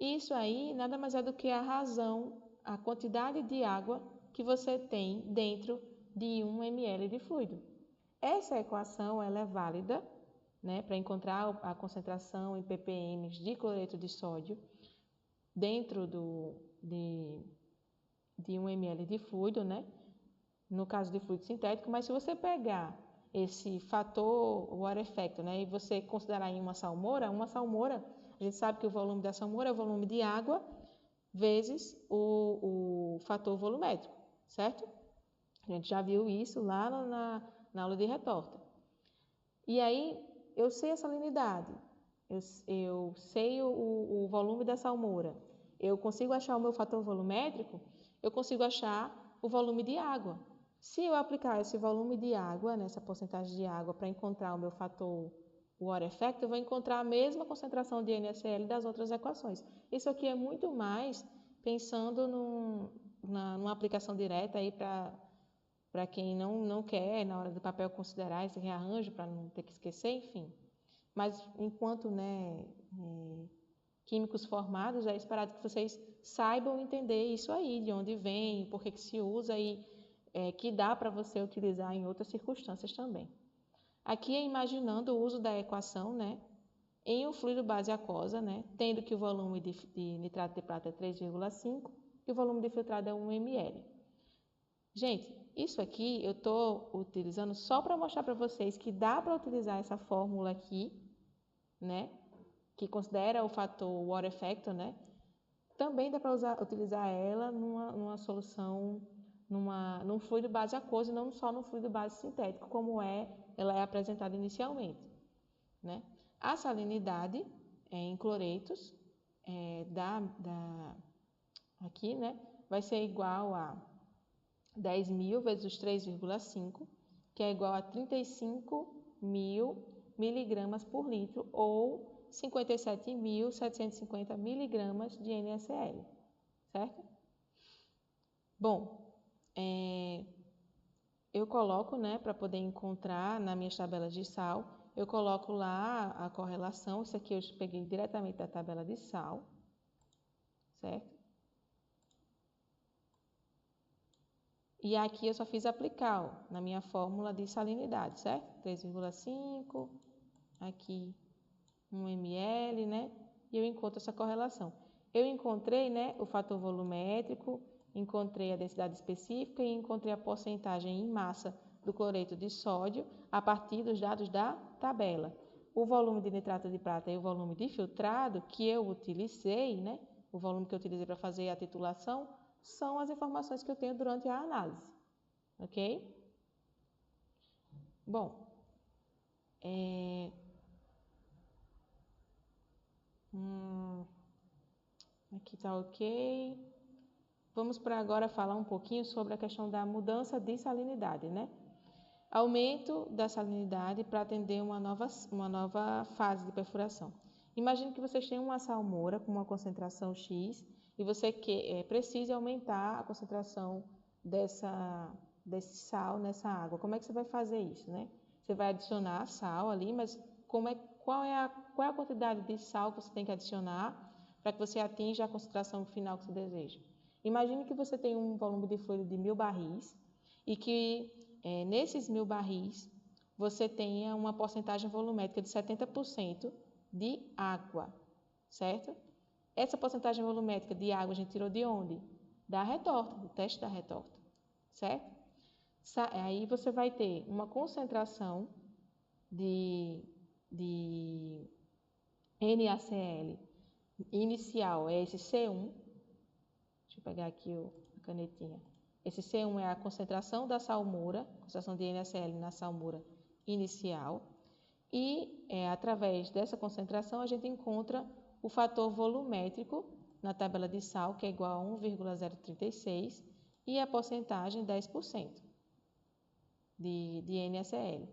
Isso aí nada mais é do que a razão, a quantidade de água que você tem dentro de 1 ml de fluido. Essa equação ela é válida, né, para encontrar a concentração em ppm de cloreto de sódio dentro de 1 ml de fluido, né, no caso de fluido sintético, mas se você pegar esse fator water factor, né, e você considerar em uma salmoura, a gente sabe que o volume da salmoura é o volume de água vezes o fator volumétrico, certo? A gente já viu isso lá na aula de retorta. E aí, eu sei a salinidade, eu sei o volume da salmoura, eu consigo achar o meu fator volumétrico, eu consigo achar o volume de água. Se eu aplicar esse volume de água, nessa porcentagem de água, para encontrar o meu fator water factor, eu vou encontrar a mesma concentração de NaCl das outras equações. Isso aqui é muito mais pensando numa aplicação direta aí para quem não quer, na hora do papel, considerar esse rearranjo, para não ter que esquecer, enfim. Mas, enquanto, né, químicos formados, é esperado que vocês saibam entender isso aí, de onde vem, por que se usa e que dá para você utilizar em outras circunstâncias também. Aqui é imaginando o uso da equação, né, em um fluido base aquosa, né, tendo que o volume de nitrato de prata é 3,5 e o volume de filtrado é 1 ml. Gente, isso aqui eu estou utilizando só para mostrar para vocês que dá para utilizar essa fórmula aqui, né, que considera o fator water factor, né, também dá para utilizar ela numa solução, num fluido base aquoso e não só no fluido base sintético, como ela é apresentada inicialmente, né? A salinidade em cloretos aqui, né, vai ser igual a 10.000 vezes os 3,5, que é igual a 35.000 miligramas por litro ou 57.750 miligramas de NaCl, certo? Bom, eu coloco, né, para poder encontrar nas minhas tabelas de sal, eu coloco lá a correlação, isso aqui eu peguei diretamente da tabela de sal, certo? E aqui eu só fiz aplicar, ó, na minha fórmula de salinidade, certo? 3,5, aqui 1 ml, né? E eu encontro essa correlação. Eu encontrei, né, o fator volumétrico, encontrei a densidade específica e encontrei a porcentagem em massa do cloreto de sódio a partir dos dados da tabela. O volume de nitrato de prata e o volume de filtrado que eu utilizei, né, o volume que eu utilizei para fazer a titulação, são as informações que eu tenho durante a análise, ok? Bom, aqui está ok. Vamos para agora falar um pouquinho sobre a questão da mudança de salinidade, né? Aumento da salinidade para atender uma nova fase de perfuração. Imagine que vocês têm uma salmoura com uma concentração X e você precise aumentar a concentração desse sal nessa água. Como é que você vai fazer isso, né? Você vai adicionar sal ali, mas qual é a quantidade de sal que você tem que adicionar para que você atinja a concentração final que você deseja? Imagine que você tem um volume de fluido de 1000 barris e que nesses 1000 barris você tenha uma porcentagem volumétrica de 70% de água, certo? Essa porcentagem volumétrica de água a gente tirou de onde? Da retorta, do teste da retorta, certo? Aí você vai ter uma concentração de NaCl inicial, é esse C1. Deixa eu pegar aqui a canetinha. Esse C1 é a concentração da salmoura, concentração de NaCl na salmoura inicial. E através dessa concentração a gente encontra o fator volumétrico na tabela de sal, que é igual a 1,036, e a porcentagem 10% de NaCl.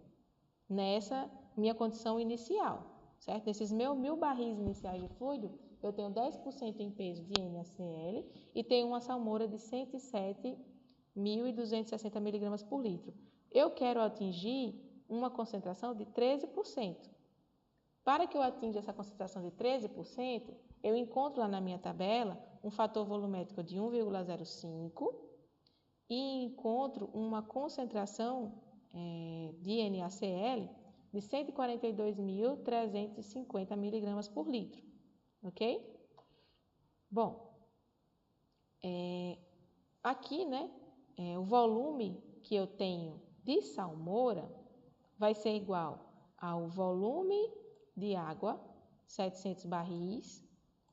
Nessa minha condição inicial, certo? Nesses meus 1000 barris iniciais de fluido, eu tenho 10% em peso de NaCl e tenho uma salmoura de 107.260 mg por litro. Eu quero atingir uma concentração de 13%. Para que eu atinja essa concentração de 13%, eu encontro lá na minha tabela um fator volumétrico de 1,05 e encontro uma concentração de NaCl de 142.350 mg por litro, ok? Bom, aqui, né, o volume que eu tenho de salmoura vai ser igual ao volume de água, 700 barris,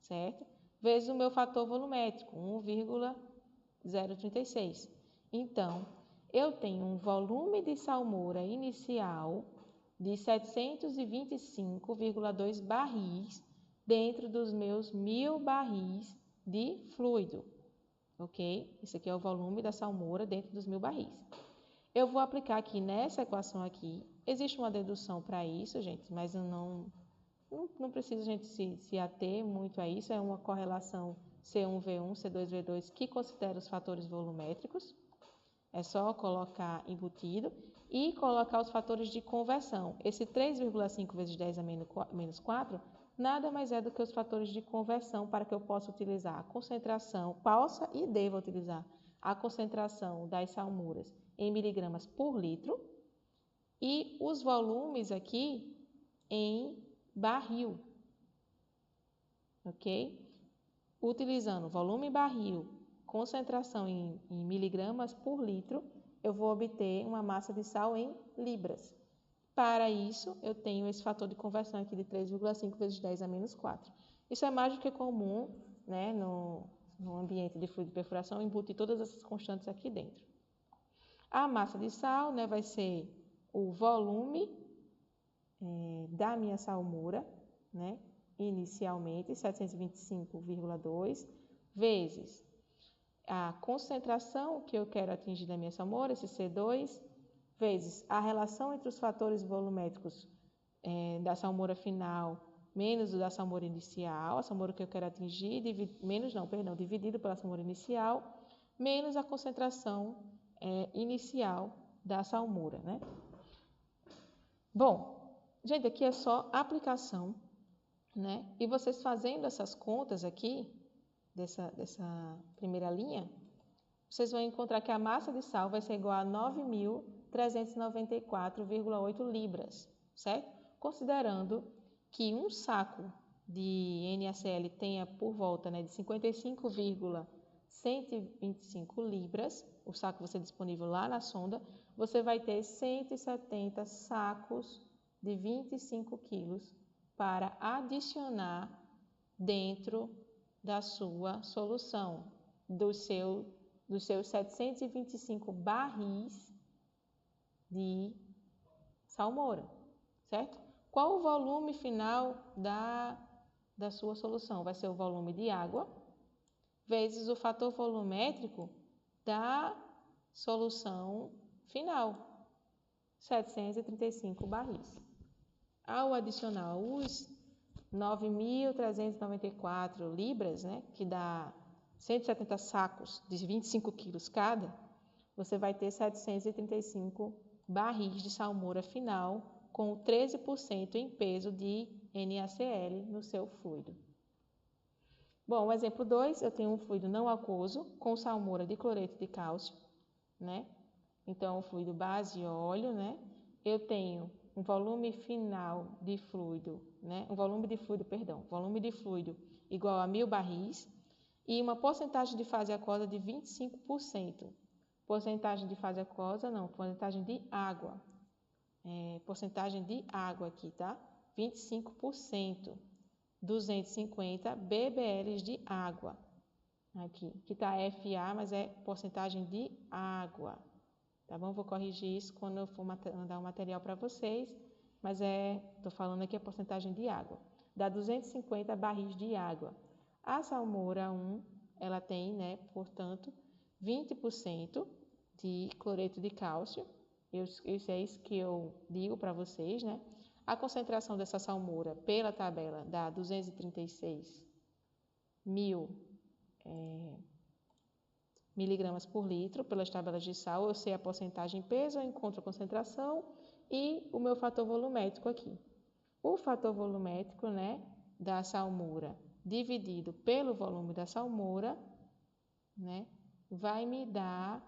certo? Vezes o meu fator volumétrico, 1,036. Então, eu tenho um volume de salmoura inicial de 725,2 barris dentro dos meus 1000 barris de fluido, ok? Esse aqui é o volume da salmoura dentro dos 1000 barris. Eu vou aplicar aqui nessa equação aqui. Existe uma dedução para isso, gente, mas eu não precisa a gente se ater muito a isso. É uma correlação C1V1, C2V2 que considera os fatores volumétricos. É só colocar embutido e colocar os fatores de conversão. Esse 3,5 vezes 10 a menos 4 nada mais é do que os fatores de conversão para que eu possa utilizar a concentração, possa e deva utilizar a concentração das salmouras em miligramas por litro e os volumes aqui em barril, ok? Utilizando volume barril, concentração em miligramas por litro, eu vou obter uma massa de sal em libras. Para isso, eu tenho esse fator de conversão aqui de 3,5 vezes 10 a menos 4. Isso é mais do que comum, né, no ambiente de fluido de perfuração, embutir todas essas constantes aqui dentro. A massa de sal, né, vai ser o volume da minha salmoura, né, inicialmente, 725,2, vezes a concentração que eu quero atingir da minha salmoura, esse C2, vezes a relação entre os fatores volumétricos da salmoura final menos o da salmoura inicial, a salmoura que eu quero atingir, dividido pela salmoura inicial, menos a concentração inicial da salmoura, né? Bom, gente, aqui é só aplicação, né? E vocês fazendo essas contas aqui, dessa primeira linha, vocês vão encontrar que a massa de sal vai ser igual a 9.394,8 libras, certo? Considerando que um saco de NaCl tenha por volta, né, de 55,2 125 libras, o saco você disponível lá na sonda, você vai ter 170 sacos de 25 quilos para adicionar dentro da sua solução, dos seus 725 barris de salmoura, certo? Qual o volume final da sua solução? Vai ser o volume de água vezes o fator volumétrico da solução final, 735 barris. Ao adicionar os 9.394 libras, né, que dá 170 sacos de 25 quilos cada, você vai ter 735 barris de salmoura final com 13% em peso de NaCl no seu fluido. Bom, o exemplo 2, eu tenho um fluido não aquoso com salmoura de cloreto de cálcio, né? Então, o fluido base óleo, né? Eu tenho um volume final de fluido, né? Volume de fluido igual a 1.000 barris e uma porcentagem de fase aquosa de 25%. Porcentagem de fase aquosa, não, porcentagem de água. Porcentagem de água aqui, tá? 25%. 250 bbl de água. Aqui, que tá FA, mas é porcentagem de água. Tá bom? Vou corrigir isso quando eu for mandar o material para vocês, mas tô falando aqui a porcentagem de água. Dá 250 barris de água. A salmoura 1, ela tem, né, portanto, 20% de cloreto de cálcio. Isso é isso que eu digo para vocês, né? A concentração dessa salmoura pela tabela dá 236 mil miligramas por litro pelas tabelas de sal. Eu sei a porcentagem em peso, eu encontro a concentração e o meu fator volumétrico aqui. O fator volumétrico, né, da salmoura dividido pelo volume da salmoura, né, vai me dar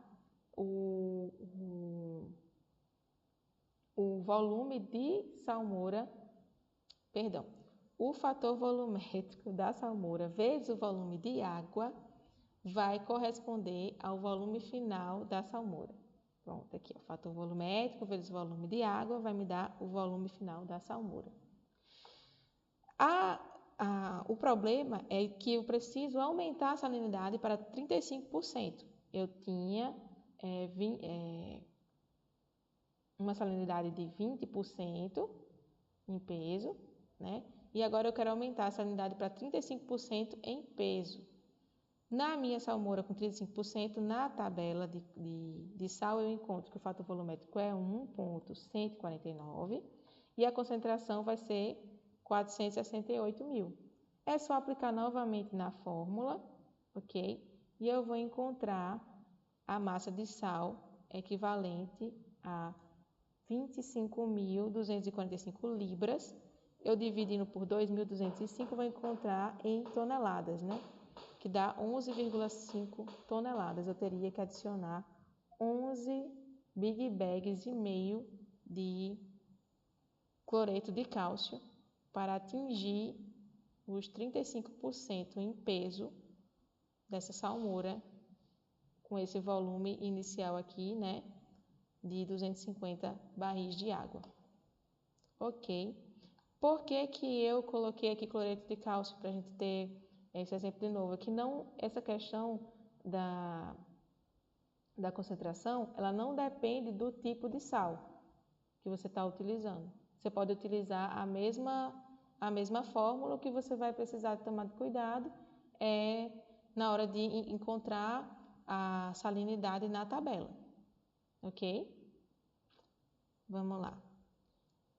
o volume de salmoura, o fator volumétrico da salmoura vezes o volume de água vai corresponder ao volume final da salmoura. Pronto, aqui, o fator volumétrico vezes o volume de água vai me dar o volume final da salmoura. O problema é que eu preciso aumentar a salinidade para 35%. Eu tinha uma salinidade de 20% em peso, né? E agora eu quero aumentar a salinidade para 35% em peso. Na minha salmoura com 35%, na tabela de sal, eu encontro que o fator volumétrico é 1,149 e a concentração vai ser 468 mil. É só aplicar novamente na fórmula, ok? E eu vou encontrar a massa de sal equivalente a 25.245 libras. Eu dividindo por 2.205, vou encontrar em toneladas, né? Que dá 11,5 toneladas. Eu teria que adicionar 11 big bags e meio de cloreto de cálcio para atingir os 35% em peso dessa salmoura com esse volume inicial aqui, né, de 250 barris de água. Ok. Por que eu coloquei aqui cloreto de cálcio para a gente ter esse exemplo de novo? Que não, essa questão da concentração, ela não depende do tipo de sal que você está utilizando. Você pode utilizar a mesma fórmula. O que você vai precisar tomar cuidado é na hora de encontrar a salinidade na tabela. Ok? Vamos lá.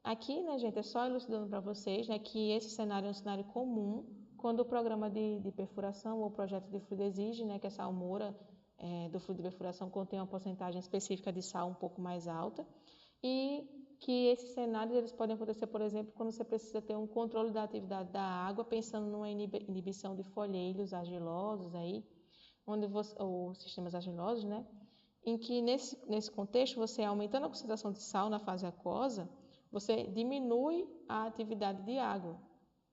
Aqui, né, gente, é só elucidando para vocês, né, que esse cenário é um cenário comum quando o programa de perfuração ou projeto de fluido exige, né, que a salmoura do fluido de perfuração contém uma porcentagem específica de sal um pouco mais alta, e que esses cenários eles podem acontecer, por exemplo, quando você precisa ter um controle da atividade da água, pensando numa inibição de folheiros argilosos aí, ou sistemas argilosos, né, em que nesse contexto, você aumentando a concentração de sal na fase aquosa, você diminui a atividade de água.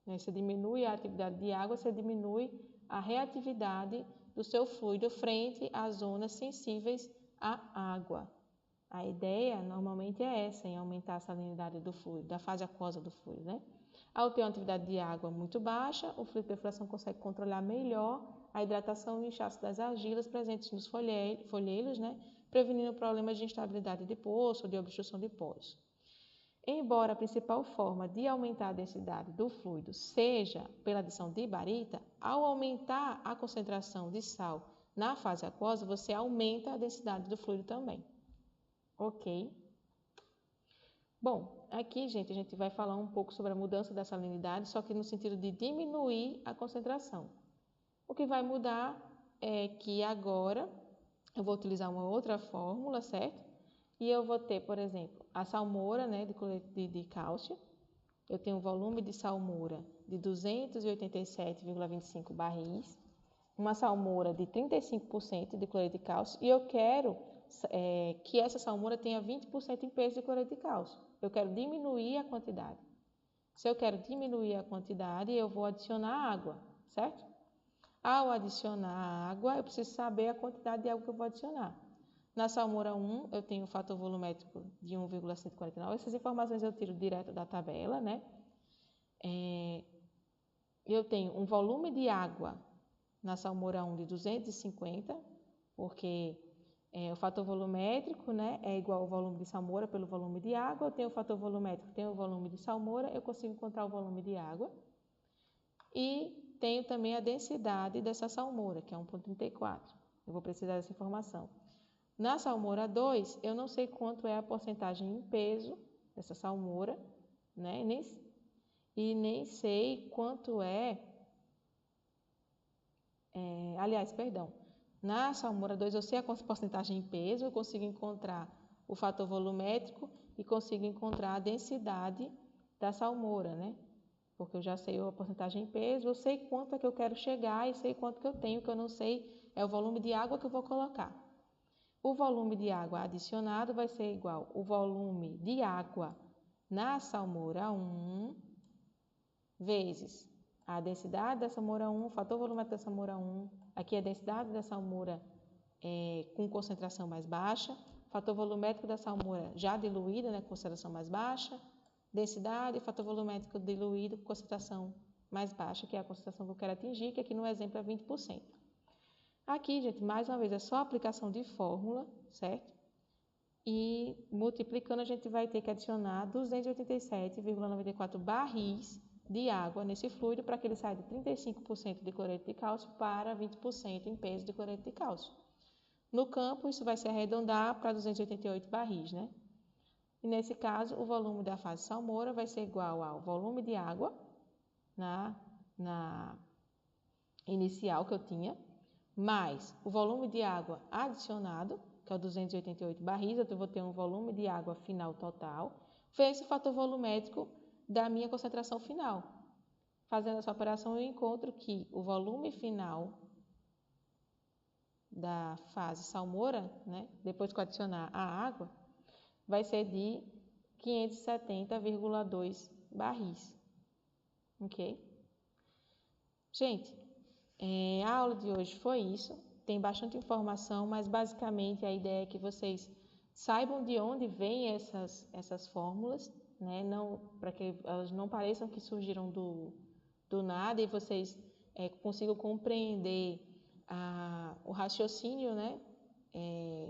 Né? Você diminui a atividade de água, você diminui a reatividade do seu fluido frente às zonas sensíveis à água. A ideia normalmente é essa, em aumentar a salinidade do fluido, da fase aquosa do fluido, né? Ao ter uma atividade de água muito baixa, o fluido de perfuração consegue controlar melhor a hidratação e o inchaço das argilas presentes nos folheiros, né? Prevenindo problemas de instabilidade de poço ou de obstrução de poros. Embora a principal forma de aumentar a densidade do fluido seja pela adição de barita, ao aumentar a concentração de sal na fase aquosa, você aumenta a densidade do fluido também. Ok? Bom, aqui, gente, a gente vai falar um pouco sobre a mudança da salinidade, só que no sentido de diminuir a concentração. O que vai mudar é que agora eu vou utilizar uma outra fórmula, certo? E eu vou ter, por exemplo, a salmoura, né, de cálcio. Eu tenho um volume de salmoura de 287,25 barris, uma salmoura de 35% de cloreto de cálcio, e eu quero que essa salmoura tenha 20% em peso de cloreto de cálcio. Eu quero diminuir a quantidade. Se eu quero diminuir a quantidade, eu vou adicionar água, certo? Ao adicionar água, eu preciso saber a quantidade de água que eu vou adicionar. Na salmoura 1, eu tenho o fator volumétrico de 1,149. Essas informações eu tiro direto da tabela, né? Eu tenho um volume de água na salmoura 1 de 250, porque o fator volumétrico, né, é igual ao volume de salmoura pelo volume de água. Eu tenho o fator volumétrico, tenho o volume de salmoura, eu consigo encontrar o volume de água. E tenho também a densidade dessa salmoura, que é 1,34. Eu vou precisar dessa informação. Na salmoura 2, eu não sei quanto é a porcentagem em peso dessa salmoura, né? E nem sei quanto na salmoura 2 eu sei a porcentagem em peso, eu consigo encontrar o fator volumétrico e consigo encontrar a densidade da salmoura, né? Porque eu já sei a porcentagem em peso, eu sei quanto é que eu quero chegar e sei quanto que eu tenho, que eu não sei é o volume de água que eu vou colocar. O volume de água adicionado vai ser igual ao volume de água na salmoura 1 vezes a densidade da salmoura 1, o fator volumétrico da salmoura 1, aqui a densidade da salmoura com concentração mais baixa, fator volumétrico da salmoura já diluída, né, com concentração mais baixa, densidade e fator volumétrico diluído com concentração mais baixa, que é a concentração que eu quero atingir, que aqui no exemplo é 20%. Aqui, gente, mais uma vez, é só aplicação de fórmula, certo? E multiplicando, a gente vai ter que adicionar 287,94 barris de água nesse fluido para que ele saia de 35% de cloreto de cálcio para 20% em peso de cloreto de cálcio. No campo, isso vai se arredondar para 288 barris, né? E nesse caso, o volume da fase salmoura vai ser igual ao volume de água na inicial que eu tinha, mais o volume de água adicionado, que é o 288 barris, eu vou ter um volume de água final total, vezes o fator volumétrico da minha concentração final. Fazendo essa operação, eu encontro que o volume final da fase salmoura, né, depois que eu adicionar a água, vai ser de 570,2 barris. Ok? Gente, a aula de hoje foi isso. Tem bastante informação, mas basicamente a ideia é que vocês saibam de onde vêm essas fórmulas, né? Para que elas não pareçam que surgiram do nada e vocês consigam compreender o raciocínio, né?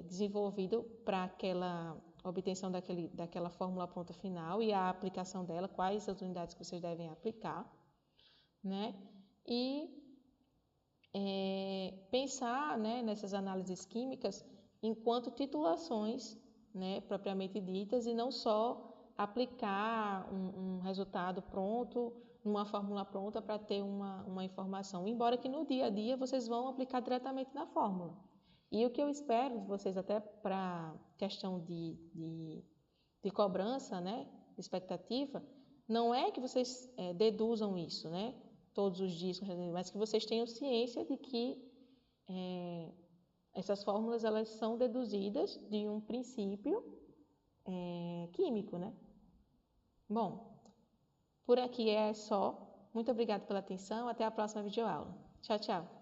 Desenvolvido para aquela obtenção daquela fórmula pronta final e a aplicação dela, quais as unidades que vocês devem aplicar, né? E pensar, né, nessas análises químicas enquanto titulações, né, propriamente ditas, e não só aplicar um resultado pronto, numa fórmula pronta para ter uma informação, embora que no dia a dia vocês vão aplicar diretamente na fórmula. E o que eu espero de vocês, até para questão de cobrança, né, de expectativa, não é que vocês deduzam isso, né, todos os dias, mas que vocês tenham ciência de que essas fórmulas elas são deduzidas de um princípio químico, né? Bom, por aqui é só. Muito obrigada pela atenção. Até a próxima videoaula. Tchau, tchau.